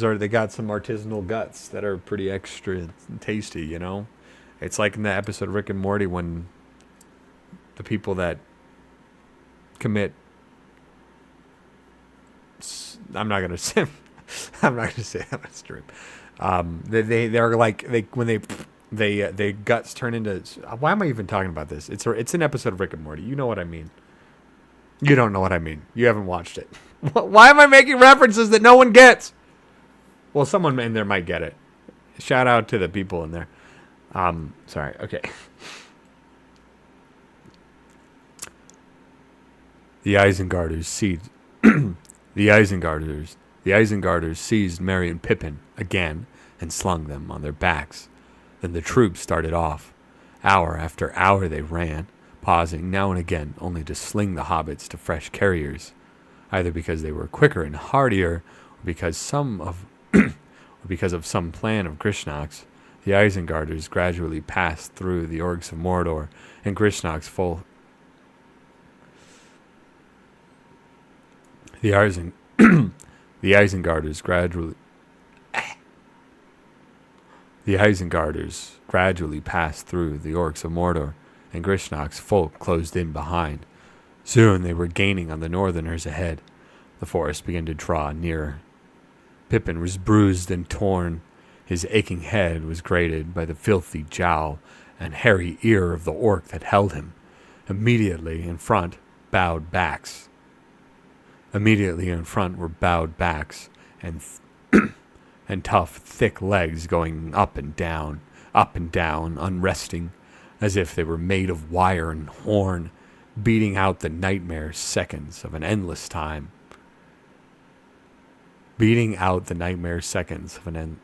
are, they got some artisanal guts that are pretty extra tasty, you know? It's like in the episode of Rick and Morty when the people that commit, I'm not gonna say that on stream. They're like they guts turn into. Why am I even talking about this? It's an episode of Rick and Morty. You know what I mean. You don't know what I mean. You haven't watched it. Why am I making references that no one gets? Well, someone in there might get it. Shout out to the people in there. Sorry. Okay. The Isengarders seized Merry and Pippin again and slung them on their backs. Then the troops started off. Hour after hour they ran, pausing now and again only to sling the hobbits to fresh carriers, either because they were quicker and hardier, or because of some plan of Grishnak's. The Isengarders gradually passed through the orcs of Mordor, and Grishnak's full. The Isengarders gradually passed through the orcs of Mordor, and Grishnak's folk closed in behind. Soon they were gaining on the Northerners ahead. The forest began to draw nearer. Pippin was bruised and torn. His aching head was grated by the filthy jowl and hairy ear of the orc that held him. Immediately in front were bowed backs and tough, thick legs going up and down, unresting, as if they were made of wire and horn, beating out the nightmare seconds of an endless time. Beating out the nightmare seconds of an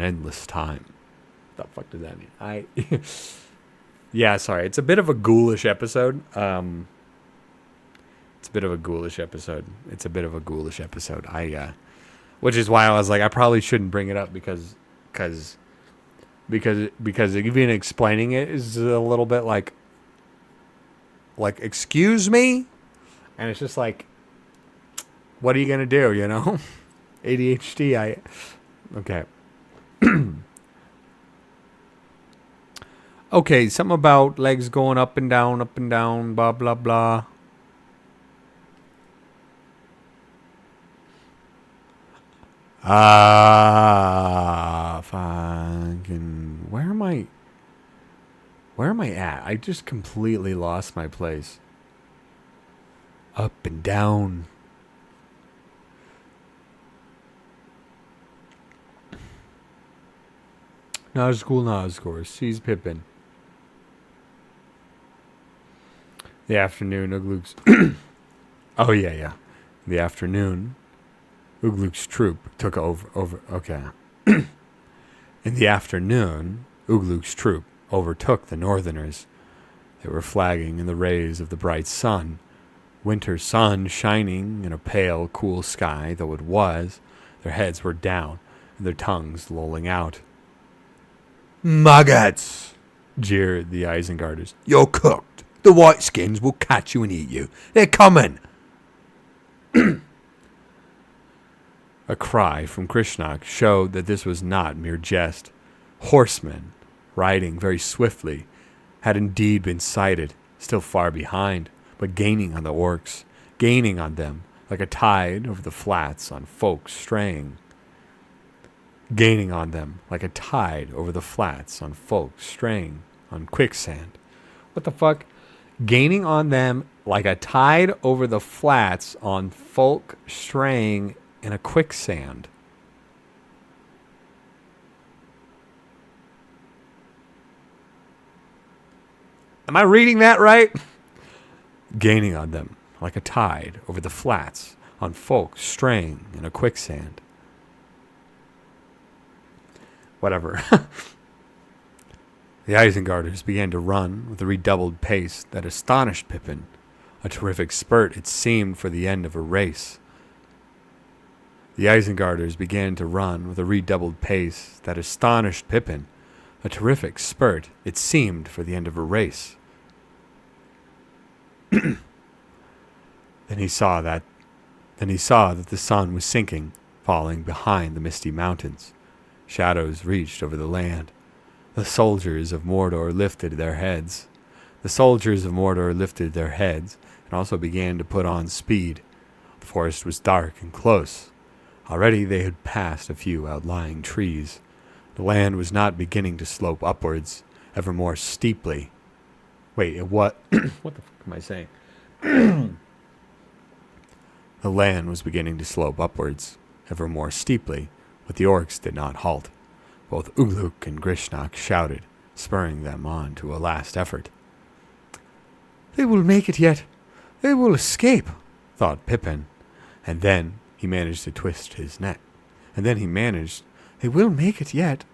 endless time. What the fuck does that mean? Yeah, sorry. It's a bit of a ghoulish episode. It's a bit of a ghoulish episode. Which is why I was like, I probably shouldn't bring it up because even explaining it is a little bit like excuse me, and it's just like, what are you gonna do? You know, ADHD. Okay. Okay, something about legs going up and down, blah blah blah. Fucking. Where am I at? I just completely lost my place. Up and down. Nazgul, sees Pippin. The afternoon, Ugluk's... oh, yeah. The afternoon, Ugluk's troop took over... Okay. In the afternoon, Ugluk's troop overtook the northerners. They were flagging in the rays of the bright sun. Winter sun shining in a pale, cool sky, though it was. Their heads were down, and their tongues lolling out. Maggots, jeered the Isengarders. You're cooked. The Whiteskins will catch you and eat you. They're coming. A cry from Krishnak showed that this was not mere jest. Horsemen, riding very swiftly, had indeed been sighted, still far behind, but gaining on the orcs, gaining on them like a tide over the flats on folk straying. Gaining on them like a tide over the flats on folk straying on quicksand. What the fuck? Gaining on them like a tide over the flats on folk straying in a quicksand. Am I reading that right? Gaining on them like a tide over the flats on folk straying in a quicksand. Whatever. The Isengarders began to run with a redoubled pace that astonished Pippin. A terrific spurt, it seemed, for the end of a race. The Isengarders began to run with a redoubled pace that astonished Pippin. A terrific spurt, it seemed, for the end of a race. Then he saw that the sun was sinking, falling behind the misty mountains. Shadows reached over the land. The soldiers of Mordor lifted their heads. And also began to put on speed. The forest was dark and close. Already they had passed a few outlying trees. The land was not beginning to slope upwards, ever more steeply. Wait, what? What the fuck am I saying? The land was beginning to slope upwards, ever more steeply, but the orcs did not halt. Both Ugluk and Grishnak shouted, spurring them on to a last effort. They will make it yet. They will escape, thought Pippin. And then he managed to twist his neck. They will make it yet.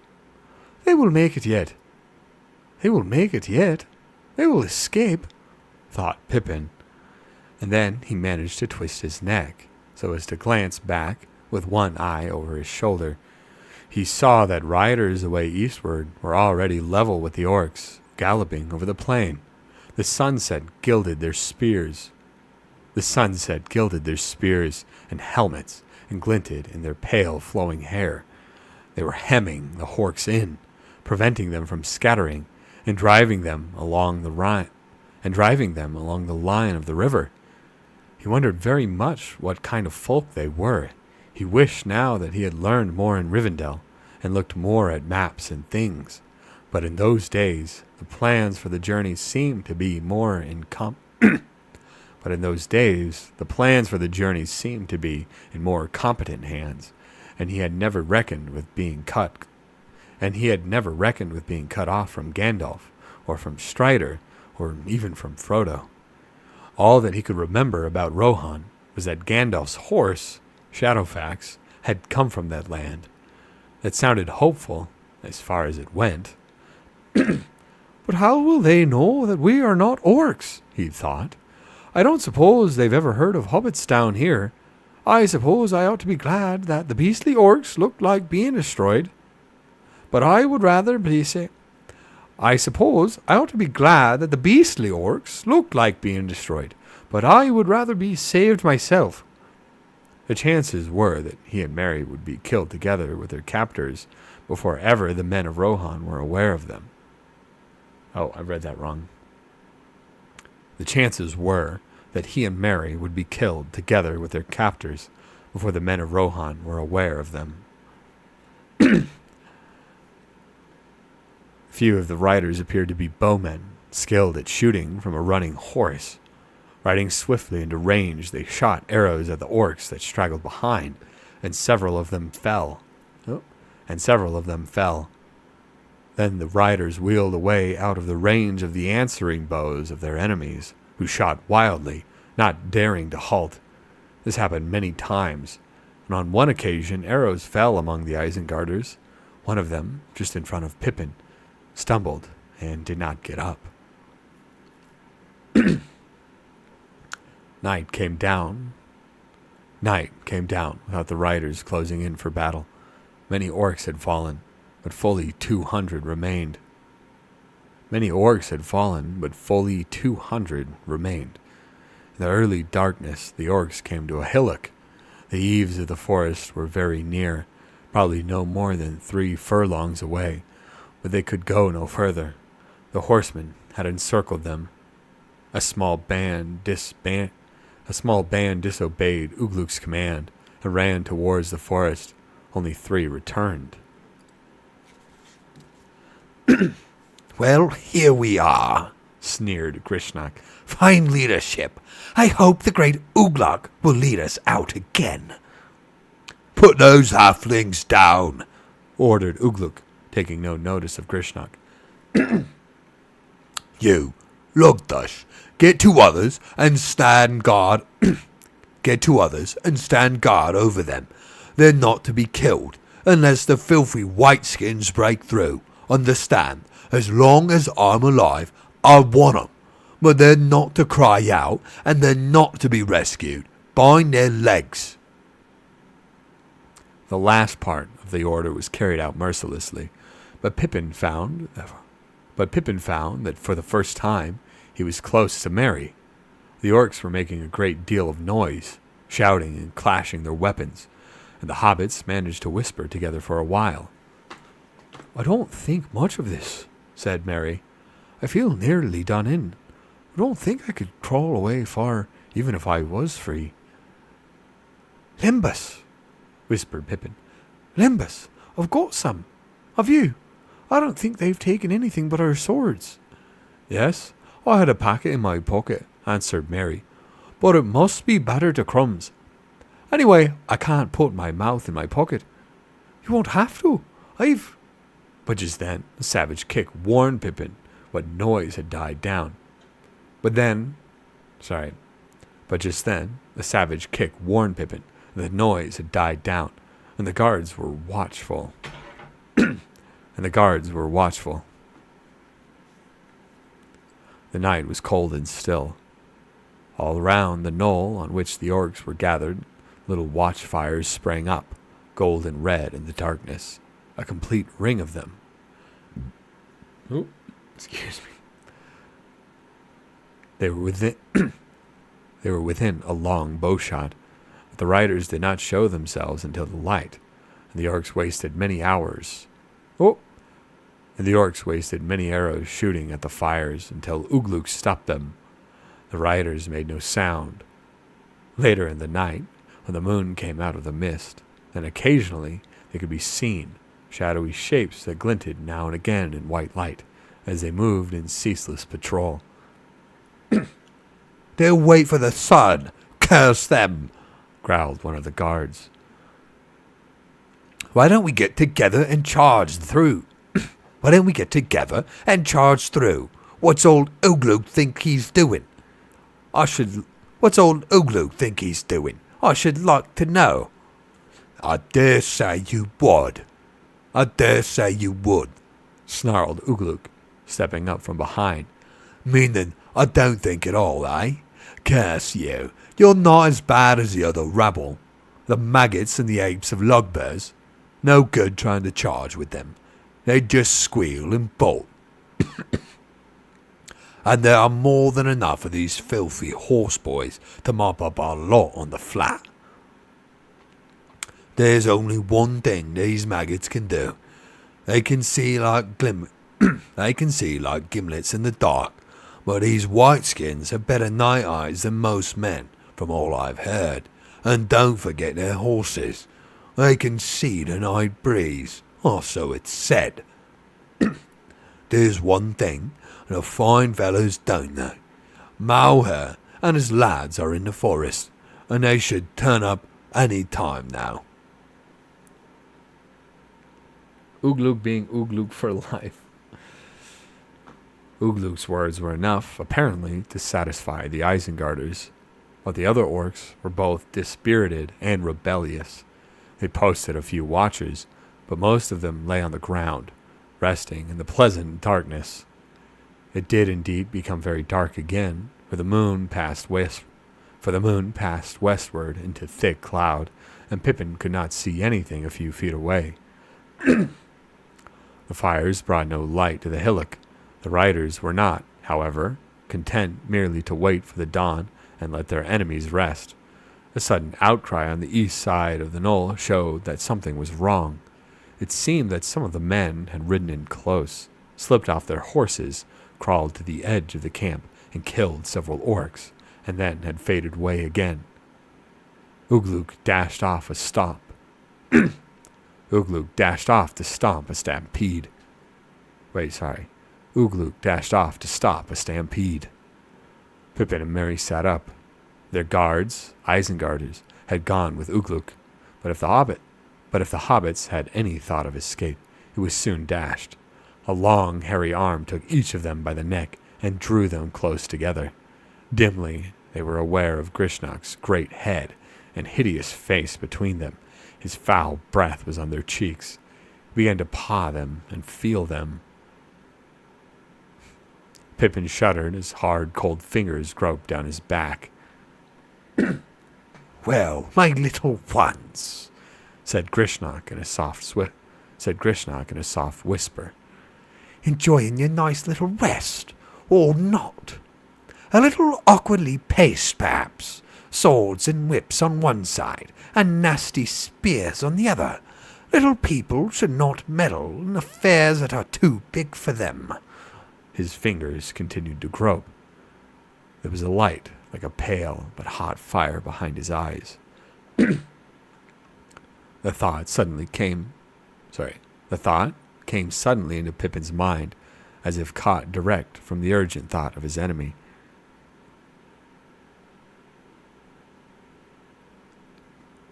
They will make it yet. They will make it yet. They will escape, thought Pippin. And then he managed to twist his neck, so as to glance back with one eye over his shoulder. He saw that riders away eastward were already level with the orcs, galloping over the plain. The sunset gilded their spears. And helmets, and glinted in their pale, flowing hair. They were hemming the orcs in, preventing them from scattering, and driving them along the line of the river. He wondered very much what kind of folk they were. He wished now that he had learned more in Rivendell, and looked more at maps and things. But in those days, the plans for the journey seemed to be more in competent hands, and he had never reckoned with being cut off from Gandalf, or from Strider, or even from Frodo. All that he could remember about Rohan was that Gandalf's horse, Shadowfax, had come from that land. It sounded hopeful, as far as it went. But how will they know that we are not orcs? He thought. I don't suppose they've ever heard of hobbits down here. I suppose I ought to be glad that the beastly orcs look like being destroyed. But I would rather be I suppose I ought to be glad that the beastly orcs look like being destroyed, but I would rather be saved myself. The chances were that he and Mary would be killed together with their captors before ever the men of Rohan were aware of them. Oh, I read that wrong. The chances were that he and Mary would be killed together with their captors before the men of Rohan were aware of them. Few of the riders appeared to be bowmen, skilled at shooting from a running horse. Riding swiftly into range, they shot arrows at the orcs that straggled behind, and several of them fell. Then the riders wheeled away out of the range of the answering bows of their enemies, who shot wildly, not daring to halt. This happened many times, and on one occasion arrows fell among the Isengarders. One of them, just in front of Pippin, stumbled and did not get up. Night came down without the riders closing in for battle. Many orcs had fallen, but fully 200 remained. In the early darkness, the orcs came to a hillock. The eaves of the forest were very near, probably no more than 3 furlongs away, but they could go no further. The horsemen had encircled them. A small band disobeyed Ugluk's command and ran towards the forest. Only 3 returned. Well, here we are, sneered Grishnak. Fine leadership. I hope the great Ugluk will lead us out again. Put those halflings down, ordered Ugluk, taking no notice of Grishnak. You, Lugdush, get 2 others and stand guard. Get 2 others and stand guard over them. They're not to be killed unless the filthy whiteskins break through. Understand? As long as I'm alive, I want 'em. But they're not to cry out, and they're not to be rescued. Bind their legs. The last part of the order was carried out mercilessly, but Pippin found that for the first time he was close to Mary. The orcs were making a great deal of noise, shouting and clashing their weapons, and the hobbits managed to whisper together for a while. I don't think much of this, said Mary. I feel nearly done in. I don't think I could crawl away far, even if I was free. Limbus, whispered Pippin. Limbus, I've got some. Have you? I don't think they've taken anything but our swords. Yes, I had a packet in my pocket, answered Mary, but it must be battered to crumbs. Anyway, I can't put my mouth in my pocket. You won't have to. But just then, a savage kick warned Pippin what noise had died down. Just then, the savage kick warned Pippin that the noise had died down, and the guards were watchful. The night was cold and still. All around the knoll on which the orcs were gathered, little watchfires sprang up, golden red in the darkness, a complete ring of them. Oh, excuse me. They were within a long bowshot, but the riders did not show themselves until the light, and the orcs wasted many arrows shooting at the fires until Ugluk stopped them. The riders made no sound. Later in the night, when the moon came out of the mist, then occasionally they could be seen, shadowy shapes that glinted now and again in white light as they moved in ceaseless patrol. They'll wait for the sun. Curse them, growled one of the guards. Why don't we get together and charge through? What's old Ugluk think he's doing? I should like to know. I dare say you would, snarled Ugluk, stepping up from behind. Meaning, I don't think at all, eh? Curse you. You're not as bad as the other rabble. The maggots and the apes of Lugbears. No good trying to charge with them. They just squeal and bolt. And there are more than enough of these filthy horseboys to mop up our lot on the flat. There's only one thing these maggots can do. They can see like they can see like gimlets in the dark, but these whiteskins have better night eyes than most men, from all I've heard. And don't forget their horses. They can see the night breeze, or so it's said. There's one thing the fine fellows don't know. Malher and his lads are in the forest, and they should turn up any time now. Ugluk being Ugluk for life. Ugluk's words were enough, apparently, to satisfy the Isengarders, but the other orcs were both dispirited and rebellious. They posted a few watchers, but most of them lay on the ground, resting in the pleasant darkness. It did indeed become very dark again, for the moon passed westward into thick cloud, and Pippin could not see anything a few feet away. The fires brought no light to the hillock. The riders were not, however, content merely to wait for the dawn and let their enemies rest. A sudden outcry on the east side of the knoll showed that something was wrong. It seemed that some of the men had ridden in close, slipped off their horses, crawled to the edge of the camp, and killed several orcs, and then had faded away again. Ugluk dashed off to stop a stampede. Ugluk dashed off to stop a stampede. Pippin and Merry sat up. Their guards, Isengarders, had gone with Ugluk, but if the hobbits had any thought of escape, it was soon dashed. A long, hairy arm took each of them by the neck and drew them close together. Dimly, they were aware of Grishnak's great head and hideous face between them. His foul breath was on their cheeks. He began to paw them and feel them. Pippin shuddered as hard, cold fingers groped down his back. Well, my little ones, said Grishnak in a soft whisper. Enjoying your nice little rest, or not? A little awkwardly paced, perhaps. Swords and whips on one side, and nasty spears on the other. Little people should not meddle in affairs that are too big for them. His fingers continued to grope. There was a light, like a pale but hot fire behind his eyes. The thought came suddenly into Pippin's mind, as if caught direct from the urgent thought of his enemy.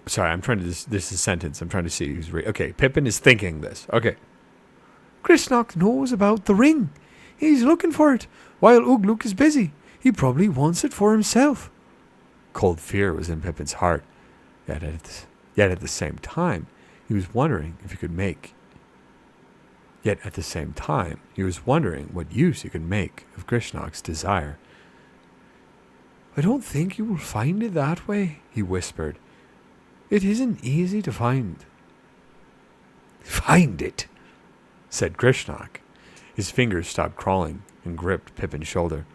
This is a sentence. I'm trying to see who's okay, Pippin is thinking this. Okay. Grisnak knows about the ring. He's looking for it, while Ugluk is busy. He probably wants it for himself. Cold fear was in Pippin's heart, yet at the same time, he was wondering what use he could make of Grishnak's desire. I don't think you will find it that way, he whispered. It isn't easy to find. Find it, said Grishnak. His fingers stopped crawling and gripped Pippin's shoulder.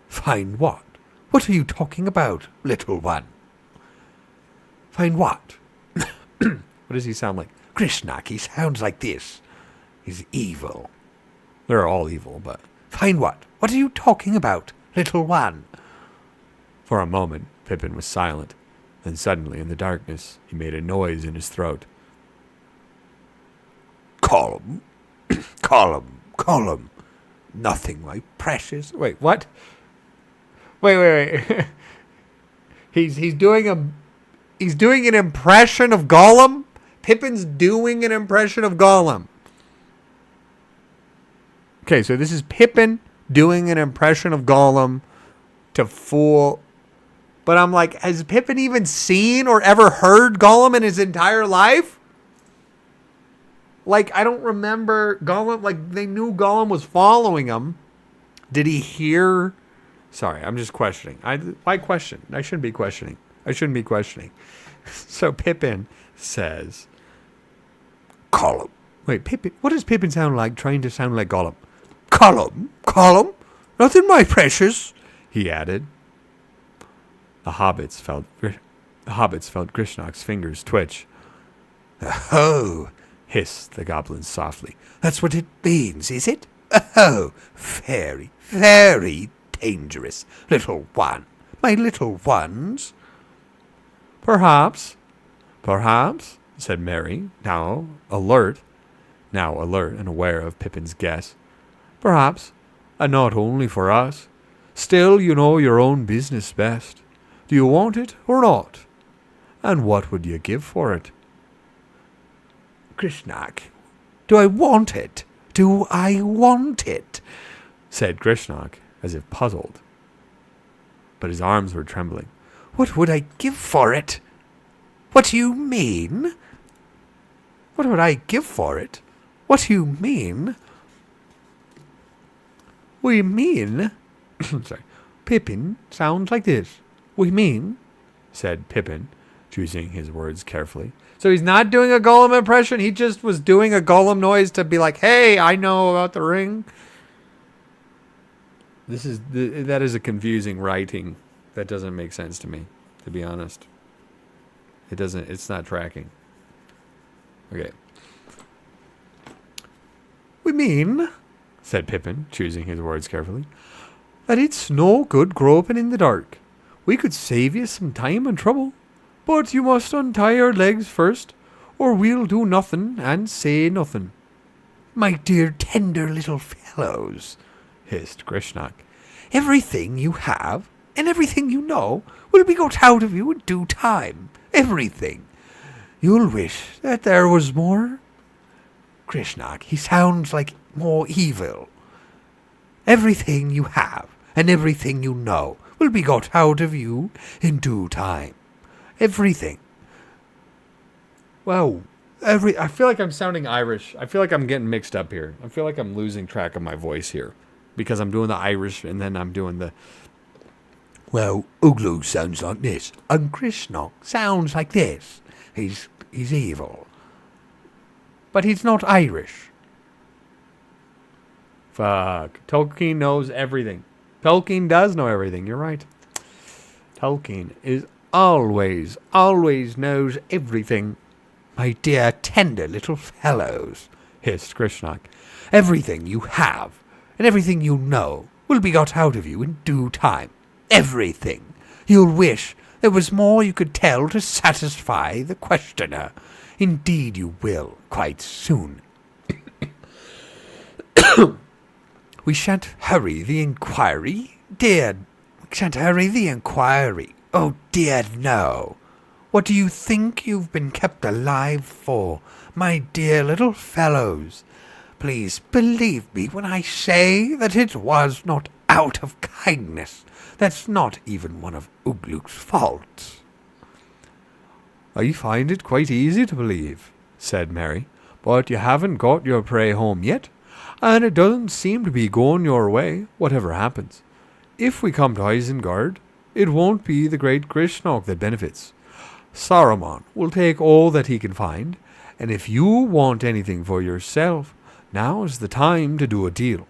Find what? What are you talking about, little one? Find what? What does he sound like? Grishnak, he sounds like this. He's evil. They're all evil, but... Find what? What are you talking about, little one? For a moment, Pippin was silent. Then suddenly, in the darkness, he made a noise in his throat. Call him. Call him. Call him. Nothing, my precious. Wait, what? Wait. He's doing an impression of Gollum? Pippin's doing an impression of Gollum. Okay, so this is Pippin doing an impression of Gollum to fool. But I'm like, has Pippin even seen or ever heard Gollum in his entire life? Like, I don't remember Gollum. Like, they knew Gollum was following him. Did he hear Sorry, I'm just questioning. Why question? I shouldn't be questioning. So Pippin says, Gollum. Wait, Pippin. What does Pippin sound like trying to sound like Gollum? Gollum? Nothing, my precious. he added. The hobbits felt Grishnok's fingers twitch. Oh, Hissed the goblin softly. that's what it means, is it? Oh, very, very dangerous, little one. My little ones. Perhaps, said Mary, now alert and aware of Pippin's guess. Perhaps, and not only for us. Still, you know your own business best. Do you want it or not? And what would you give for it? Grishnok, do I want it? Do I want it? Said Grishnok, as if puzzled. But his arms were trembling. What would I give for it? What do you mean? What would I give for it? What do you mean? We mean... Sorry. Pippin sounds like this. We mean... said Pippin, choosing his words carefully. So he's not doing a Gollum impression. He just was doing a Gollum noise to be like, hey, I know about the ring. That is a confusing writing. That doesn't make sense to me, to be honest. It's not tracking. Okay. We mean, said Pippin, choosing his words carefully, that it's no good groping in the dark. We could save you some time and trouble, but you must untie your legs first, or we'll do nothing and say nothing. My dear tender little fellows, hissed Grishnok. Everything you have and everything you know will be got out of you in due time. Everything. You'll wish that there was more. Grishnok, he sounds like more evil. Everything you have and everything you know will be got out of you in due time. Everything. Well, I feel like I'm sounding Irish. I feel like I'm getting mixed up here. I feel like I'm losing track of my voice here. Because I'm doing the Irish and then I'm doing the... Well, Uglu sounds like this, and Grishnok sounds like this. He's evil. But he's not Irish. Fuck. Tolkien knows everything. Tolkien does know everything. You're right. Tolkien is always knows everything. My dear tender little fellows, hissed Grishnok. Everything you have and everything you know will be got out of you in due time. Everything. You'll wish there was more you could tell to satisfy the questioner. Indeed you will, quite soon. We shan't hurry the inquiry, dear. We shan't hurry the inquiry. Oh, dear, no. What do you think you've been kept alive for, my dear little fellows? Please believe me when I say that it was not out of kindness. That's not even one of Ugluk's faults. I find it quite easy to believe, said Mary, but you haven't got your prey home yet, and it doesn't seem to be going your way, whatever happens. If we come to Isengard, it won't be the great Grishnok that benefits. Saruman will take all that he can find, and if you want anything for yourself, now's the time to do a deal.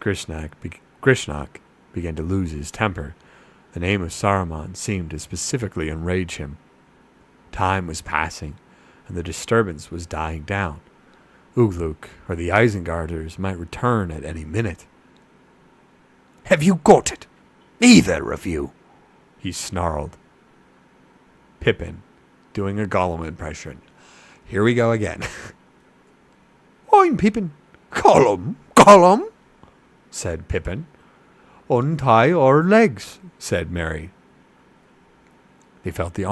Grishnok began to lose his temper. The name of Saruman seemed to specifically enrage him. Time was passing, and the disturbance was dying down. Ugluk or the Isengarders might return at any minute. Have you got it? Either of you? He snarled. Pippin, doing a Gollum impression. Here we go again. I'm Pippin. Gollum, said Pippin. Untie our legs, said Mary. They felt the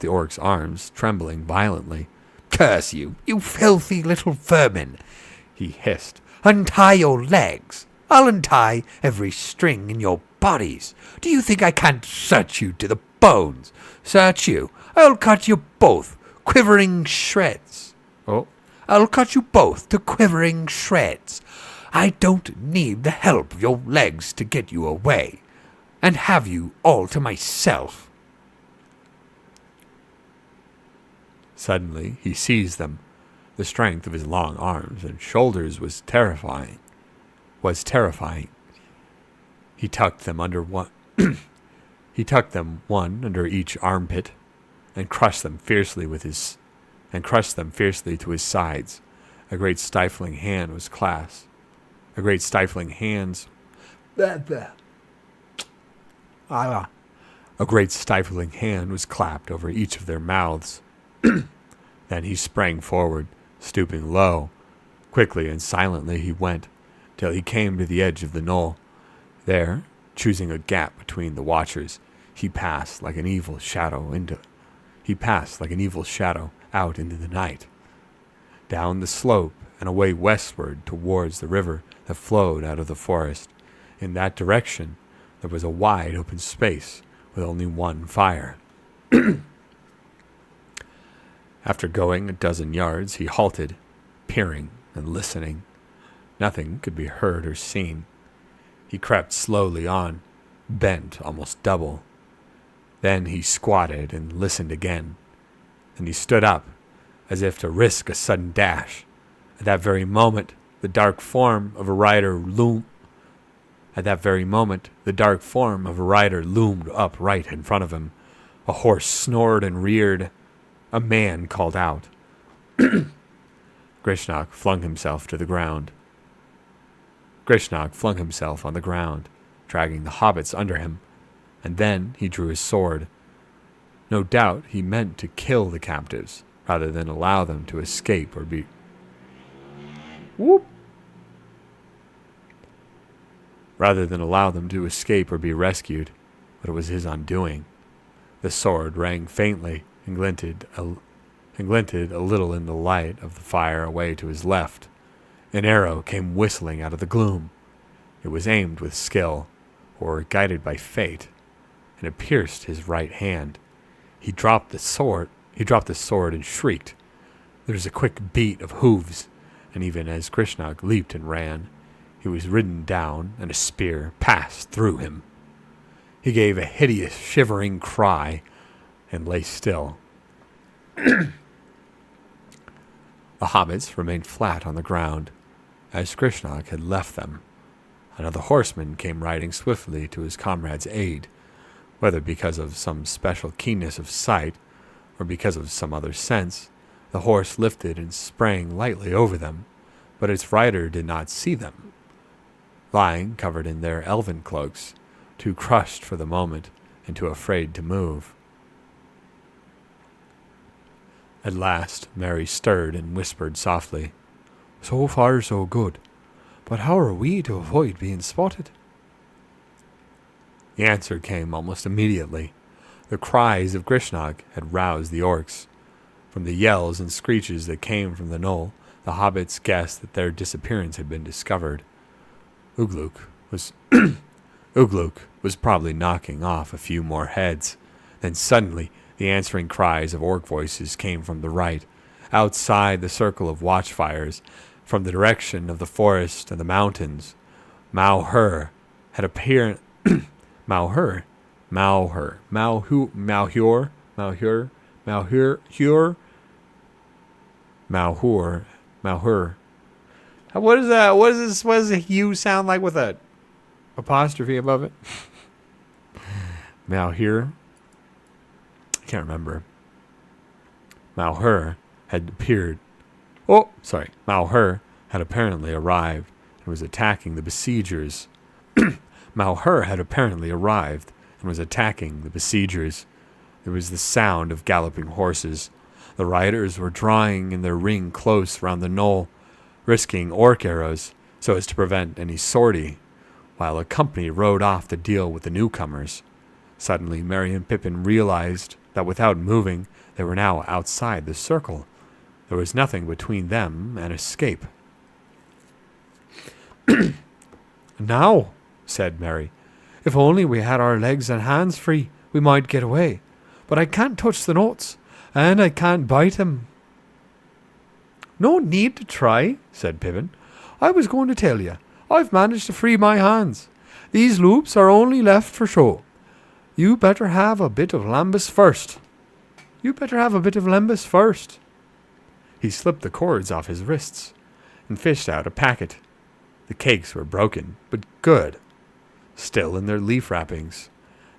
orc's arms trembling violently. Curse you, you filthy little vermin, he hissed. Untie your legs. I'll untie every string in your bodies. Do you think I can't search you to the Search you. I'll cut you both, quivering shreds. Oh, I'll cut you both to quivering shreds. I don't need the help of your legs to get you away, and have you all to myself. Suddenly he seized them. The strength of his long arms and shoulders was terrifying. He tucked them one under each armpit, and crushed them fiercely to his sides. A great stifling hand was clasped. A great stifling hand was clapped over each of their mouths. Then he sprang forward, stooping low. Quickly and silently he went, till he came to the edge of the knoll. There, choosing a gap between the watchers, he passed like an evil shadow out into the night, down the slope and away westward towards the river that flowed out of the forest. In that direction there was a wide open space with only one fire. After going a dozen yards, he halted, peering and listening. Nothing could be heard or seen. He crept slowly on, bent almost double. Then he squatted and listened again. Then he stood up, as if to risk a sudden dash. At that very moment, the dark form of a rider loomed up right in front of him. A horse snored and reared. A man called out. Grishnak flung himself on the ground, dragging the hobbits under him, and then he drew his sword. No doubt he meant to kill the captives, rather than allow them to escape or be... rescued, but it was his undoing. The sword rang faintly and glinted a little in the light of the fire away to his left. An arrow came whistling out of the gloom. It was aimed with skill, or guided by fate, and it pierced his right hand. He dropped the sword and shrieked. There was a quick beat of hooves, and even as Grishnak leaped and ran, he was ridden down and a spear passed through him. He gave a hideous shivering cry and lay still. The hobbits remained flat on the ground, as Grishnak had left them. Another horseman came riding swiftly to his comrade's aid. Whether because of some special keenness of sight, or because of some other sense, the horse lifted and sprang lightly over them, but its rider did not see them. Lying covered in their elven cloaks, too crushed for the moment and too afraid to move. At last Mary stirred and whispered softly, "So far so good, but how are we to avoid being spotted?" The answer came almost immediately. The cries of Grishnak had roused the orcs. From the yells and screeches that came from the knoll, the hobbits guessed that their disappearance had been discovered. Ugluk was probably knocking off a few more heads. Then suddenly, the answering cries of orc voices came from the right, outside the circle of watchfires, from the direction of the forest and the mountains. Malhur had appeared. Malhur. What is that? What does the hue sound like with a apostrophe above it? Malhur. I can't remember. Malhur had appeared. Malhur had apparently arrived and was attacking the besiegers. Malhur had apparently arrived and was attacking the besiegers. There was the sound of galloping horses. The riders were drawing in their ring close round the knoll, risking orc arrows so as to prevent any sortie, while a company rode off to deal with the newcomers. Suddenly, Merry and Pippin realized that without moving, they were now outside the circle. There was nothing between them and escape. "Now," said Merry, "if only we had our legs and hands free, we might get away. But I can't touch the notes, and I can't bite them." No need to try, said Pippin. I was going to tell you. I've managed to free my hands. These loops are only left for show. You better have a bit of lambus first. He slipped the cords off his wrists and fished out a packet. The cakes were broken, but good. Still in their leaf wrappings.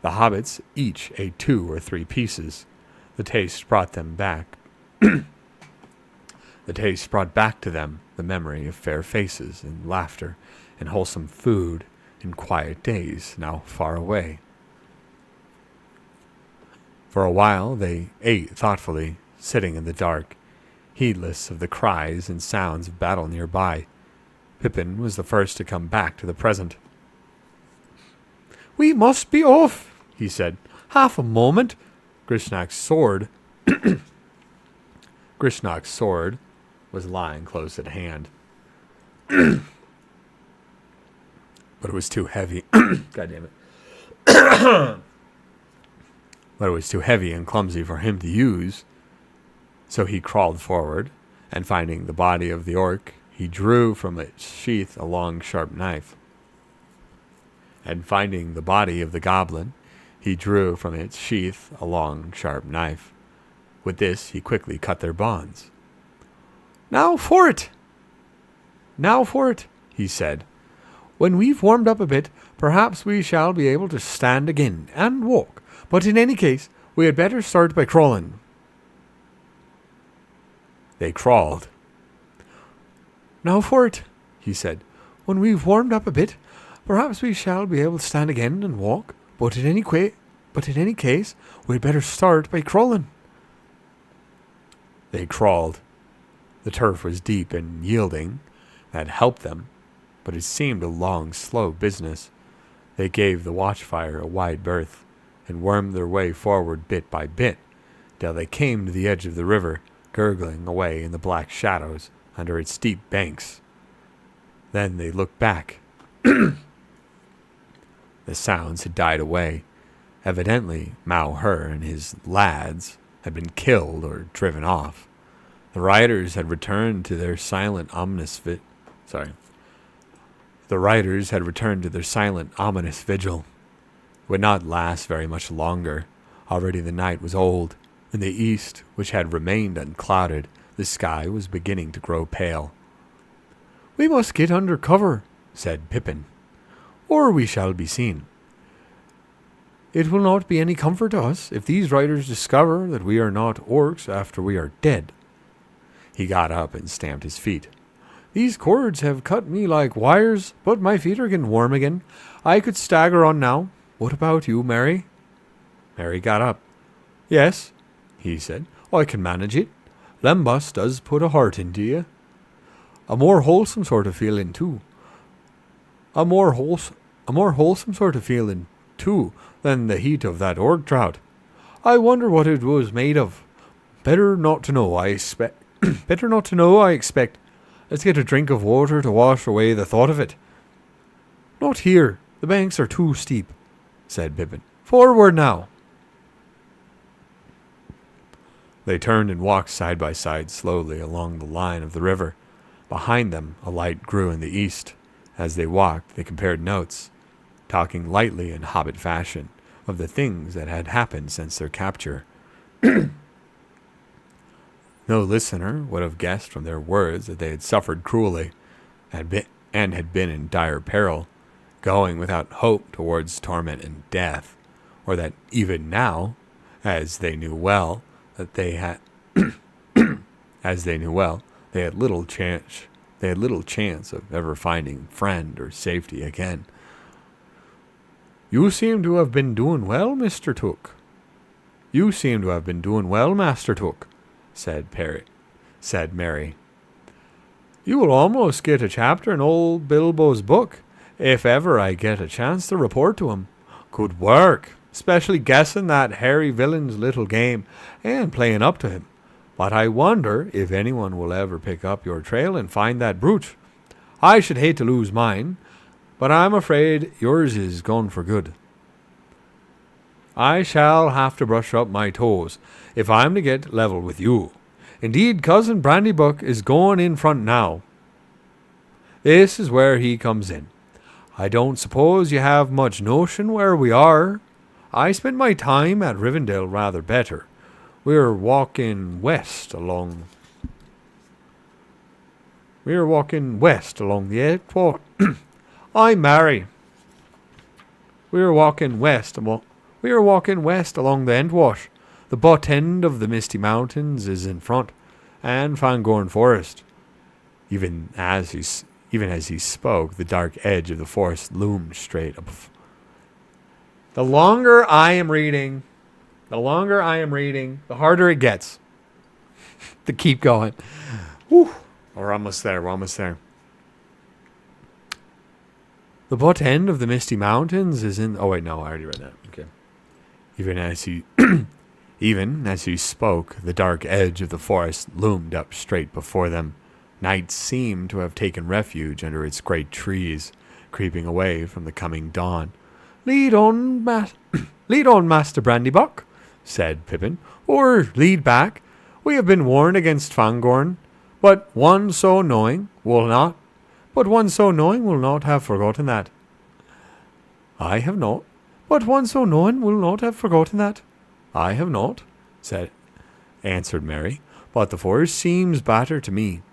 The hobbits each ate 2 or 3 pieces. The taste brought back to them the memory of fair faces and laughter and wholesome food in quiet days now far away. For a while they ate thoughtfully, sitting in the dark, heedless of the cries and sounds of battle nearby. Pippin was the first to come back to the present. "We must be off," he said. "Half a moment." Grishnak's sword was lying close at hand. But it was too heavy. God damn it. But it was too heavy and clumsy for him to use. So he crawled forward, and finding the body of the orc, he drew from its sheath a long, sharp knife. And finding the body of the goblin, he drew from its sheath a long, sharp knife. With this, he quickly cut their bonds. Now for it, he said. "When we've warmed up a bit, perhaps we shall be able to stand again and walk. But in any case, we had better start by crawling." They crawled. "Now for it," he said. "When we've warmed up a bit, perhaps we shall be able to stand again and walk. But in any case, we had better start by crawling." They crawled. The turf was deep and yielding. That helped them, but it seemed a long, slow business. They gave the watchfire a wide berth, and wormed their way forward bit by bit, till they came to the edge of the river, gurgling away in the black shadows under its steep banks. Then they looked back. The sounds had died away. Evidently, Mao-Her and his lads had been killed or driven off. The riders had returned to their silent, ominous vigil. It would not last very much longer. Already the night was old. In the east, which had remained unclouded, the sky was beginning to grow pale. "We must get under cover," said Pippin, "or we shall be seen. It will not be any comfort to us if these riders discover that we are not orcs after we are dead." He got up and stamped his feet. "These cords have cut me like wires, but my feet are getting warm again. I could stagger on now. What about you, Mary?" Mary got up. "Yes," he said, "I can manage it. Lembas does put a heart into you. A more wholesome sort of feeling, too. A more wholesome sort of feeling, too, than the heat of that orc drought. I wonder what it was made of. Better not to know, I expect. Let's get a drink of water to wash away the thought of it." "Not here. The banks are too steep," said Pippin. "Forward now." They turned and walked side by side slowly along the line of the river. Behind them, a light grew in the east. As they walked, they compared notes, talking lightly in hobbit fashion of the things that had happened since their capture. No listener would have guessed from their words that they had suffered cruelly and had been in dire peril, going without hope towards torment and death, or that even now, as they knew well, they had little chance of ever finding friend or safety again. "You seem to have been doing well, Mr. Took." "You seem to have been doing well, Master Took," said Mary. "You will almost get a chapter in old Bilbo's book, if ever I get a chance to report to him. Good work, especially guessing that hairy villain's little game and playing up to him. But I wonder if anyone will ever pick up your trail and find that brooch. I should hate to lose mine, but I'm afraid yours is gone for good. I shall have to brush up my toes if I'm to get level with you. Indeed, Cousin Brandybuck is going in front now. This is where he comes in. I don't suppose you have much notion where we are. I spent my time at Rivendell rather better. We're walking west along the Edgewater. I'm Mary. We were walking west along the Endwash. The butt end of the Misty Mountains is in front, and Fangorn Forest. Even as he spoke, the dark edge of the forest loomed straight up. The longer I am reading, the harder it gets to keep going. Whew. We're almost there. The butt end of the Misty Mountains is in... Oh, wait, no, I already read that. Okay. Even as he spoke, the dark edge of the forest loomed up straight before them. Night seemed to have taken refuge under its great trees, creeping away from the coming dawn. Lead on, Master Brandybuck, said Pippin, or lead back. We have been warned against Fangorn, but one so knowing will not have forgotten that. I have not, but one so knowing will not have forgotten that. I have not, answered Mary, but the forest seems better to me.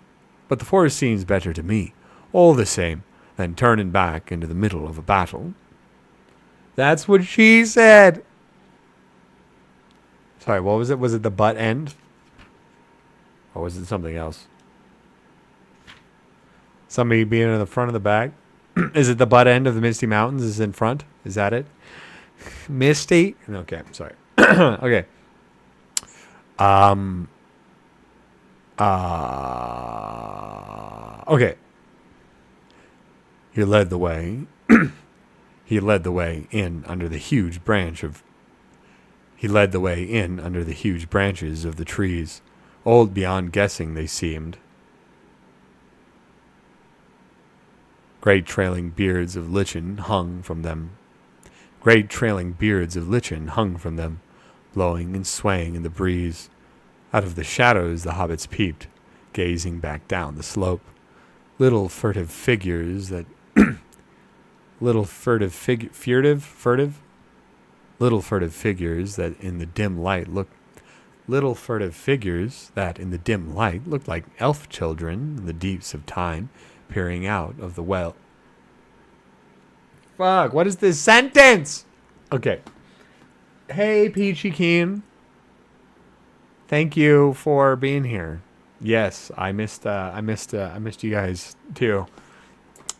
All the same, than turning back into the middle of a battle. That's what she said. Sorry, what was it? Was it the butt end? Or was it something else? Somebody being in the front of the back? Is it the butt end of the Misty Mountains is in front? Is that it? Misty? Okay, sorry. Okay. Okay. He led the way in under the huge branches of the trees. Old beyond guessing they seemed. Great trailing beards of lichen hung from them, blowing and swaying in the breeze. Out of the shadows the hobbits peeped, gazing back down the slope. Little furtive figures that in the dim light looked like elf children in the deeps of time, peering out of the well. Fuck, what is this sentence? Okay. Hey, Peachy Keen. Thank you for being here. Yes, I missed you guys too.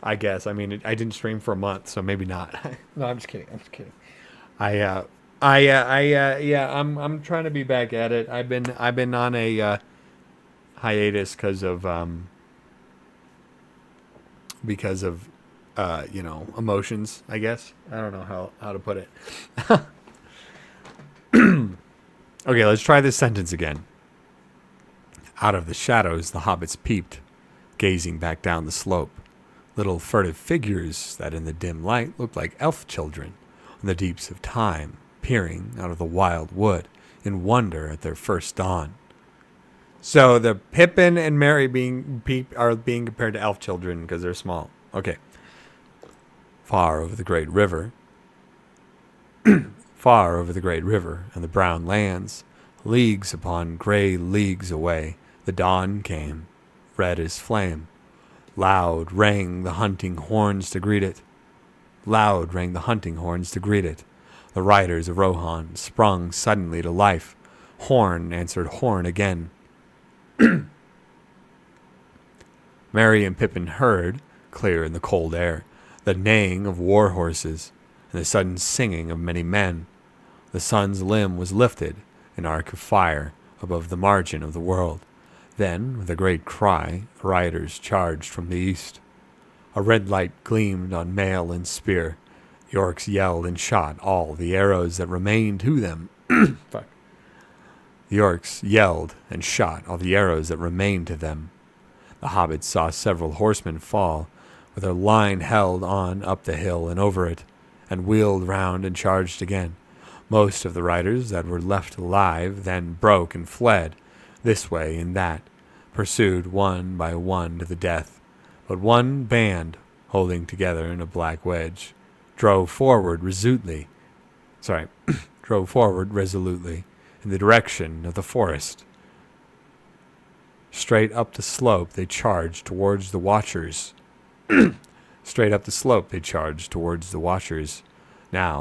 I guess. I mean, I didn't stream for a month, so maybe not. No, I'm just kidding. I'm trying to be back at it. I've been on a hiatus because of emotions, I guess. I don't know how to put it. Okay, let's try this sentence again. Out of the shadows, the hobbits peeped, gazing back down the slope. Little furtive figures that in the dim light looked like elf children in the deeps of time, peering out of the wild wood in wonder at their first dawn. So the Pippin and Merry are being compared to elf children because they're small. Okay. Far over the great river and the brown lands, leagues upon gray leagues away, the dawn came, red as flame. Loud rang the hunting horns to greet it. The riders of Rohan sprung suddenly to life. Horn answered horn again. Merry and Pippin heard, clear in the cold air, the neighing of war horses and the sudden singing of many men. The sun's limb was lifted, an arc of fire, above the margin of the world. Then, with a great cry, the riders charged from the east. A red light gleamed on mail and spear. The orcs yelled and shot all the arrows that remained to them. Fuck. The orcs yelled and shot all the arrows that remained to them. The hobbits saw several horsemen fall, with their line held on up the hill and over it, and wheeled round and charged again. Most of the riders that were left alive then broke and fled. this way and that, pursued one by one to the death. But one band, holding together in a black wedge, drove forward resolutely in the direction of the forest. Straight up the slope they charged towards the watchers. Now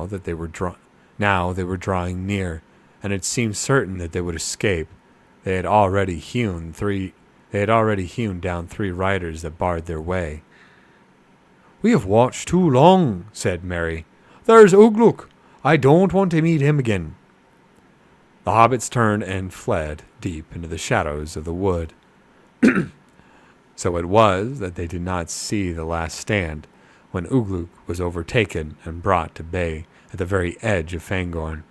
they were drawing near, and it seemed certain that they would escape. They had already hewn down 3 riders that barred their way. "We have watched too long," said Mary. "There's Ugluk. I don't want to meet him again." The hobbits turned and fled deep into the shadows of the wood. So it was that they did not see the last stand, when Ugluk was overtaken and brought to bay at the very edge of Fangorn.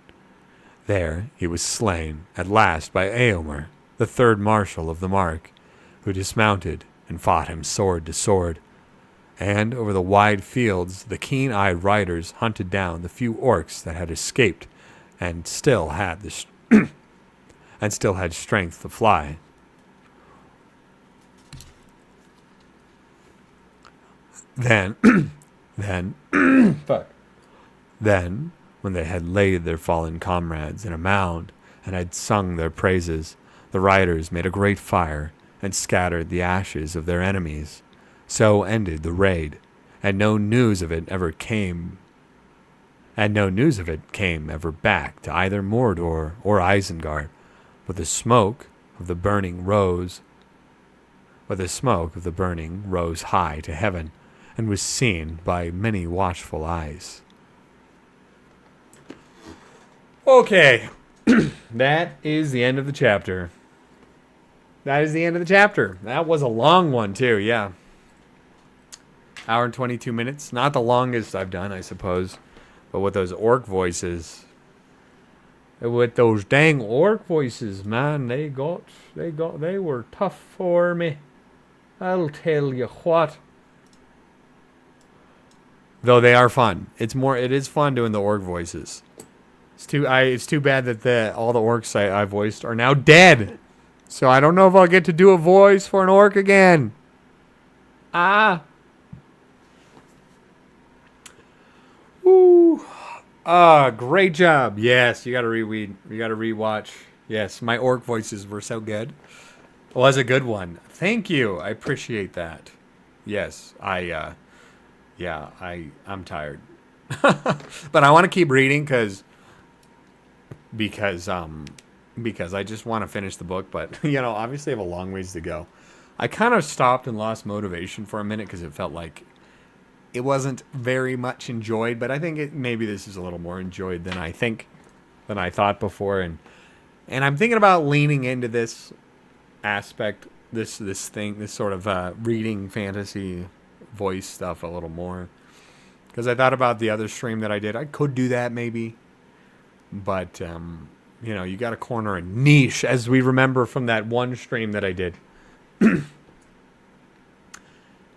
There he was slain at last by Eomer, the 3rd Marshal of the Mark, who dismounted and fought him sword to sword. And over the wide fields the keen-eyed riders hunted down the few orcs that had escaped and still had strength to fly. Then, when they had laid their fallen comrades in a mound and had sung their praises, the riders made a great fire and scattered the ashes of their enemies. So ended the raid, and no news of it came ever back to either Mordor or Isengard. But the smoke of the burning rose high to heaven, and was seen by many watchful eyes. Okay, that is the end of the chapter. That was a long one, too, yeah. Hour and 22 minutes. Not the longest I've done, I suppose. But with those orc voices. With those dang orc voices, man, they were tough for me. I'll tell you what. Though they are fun. It is fun doing the orc voices. It's too bad that all the orcs I voiced are now dead. So I don't know if I'll get to do a voice for an orc again. Woo. Great job. Yes, you gotta reread. You gotta rewatch. Yes, my orc voices were so good. It was a good one. Thank you. I appreciate that. Yes, I'm tired. But I want to keep reading because I just want to finish the book. But, obviously I have a long ways to go. I kind of stopped and lost motivation for a minute because it felt like it wasn't very much enjoyed. But I think maybe this is a little more enjoyed than I thought before. And I'm thinking about leaning into this aspect, this sort of reading fantasy voice stuff a little more. Because I thought about the other stream that I did. I could do that maybe. But, you got to corner a niche, as we remember from that one stream that I did.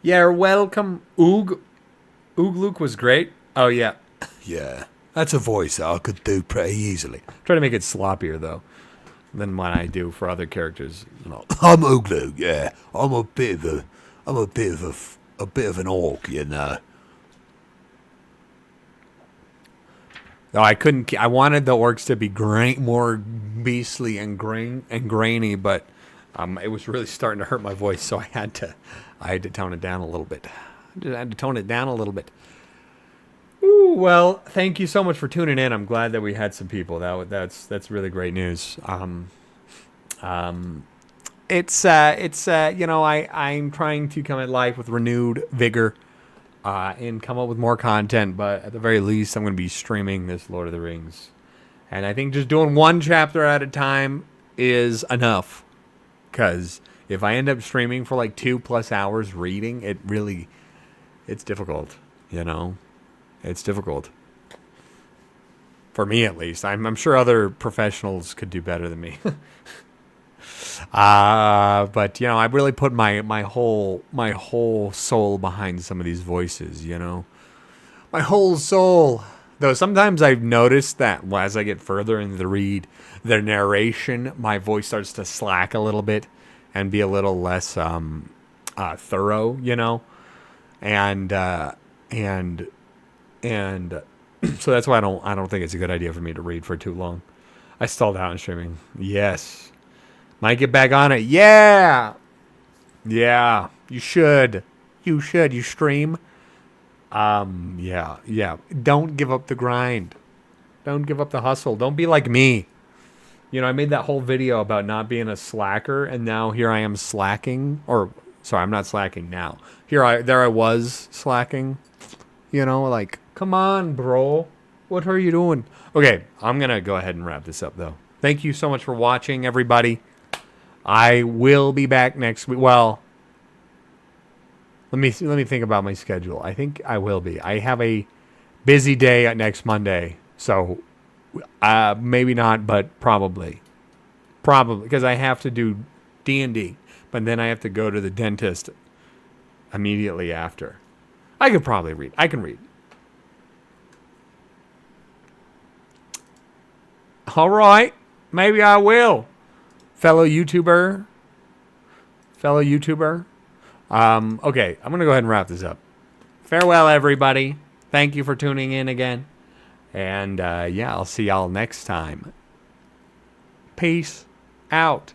Yeah, welcome. Luke was great. Oh, yeah. Yeah, that's a voice that I could do pretty easily. Try to make it sloppier, though, than what I do for other characters. I'm Ugluk, yeah. I'm a bit of an orc, No, I couldn't. I wanted the orcs to be more beastly and grainy, but it was really starting to hurt my voice, so I had to tone it down a little bit. Ooh, well, thank you so much for tuning in. I'm glad that we had some people. That's really great news. I'm trying to come at life with renewed vigor. And come up with more content, but at the very least, I'm going to be streaming this Lord of the Rings. And I think just doing one chapter at a time is enough. Because if I end up streaming for like 2+ hours reading, it's difficult, It's difficult. For me, at least. I'm sure other professionals could do better than me. But I really put my whole soul behind some of these voices, my whole soul, Though sometimes I've noticed that as I get further into the read, the narration, my voice starts to slack a little bit and be a little less thorough, you know, and so that's why I don't think it's a good idea for me to read for too long. I stalled out in streaming. Yes, might get back on it. Yeah, you should. You stream. Yeah. Don't give up the grind. Don't give up the hustle. Don't be like me. You know, I made that whole video about not being a slacker, and now here I am slacking. Or, sorry, I'm not slacking now. There I was slacking. You know, like, come on, bro. What are you doing? Okay, I'm going to go ahead and wrap this up, though. Thank you so much for watching, everybody. I will be back next week. Well, let me think about my schedule. I think I will be. I have a busy day at next Monday, so maybe not, but probably because I have to do D&D, but then I have to go to the dentist immediately after. I could probably read. I can read. All right, maybe I will, fellow YouTuber. Okay, I'm going to go ahead and wrap this up. Farewell, everybody. Thank you for tuning in again. And, yeah, I'll see y'all next time. Peace out.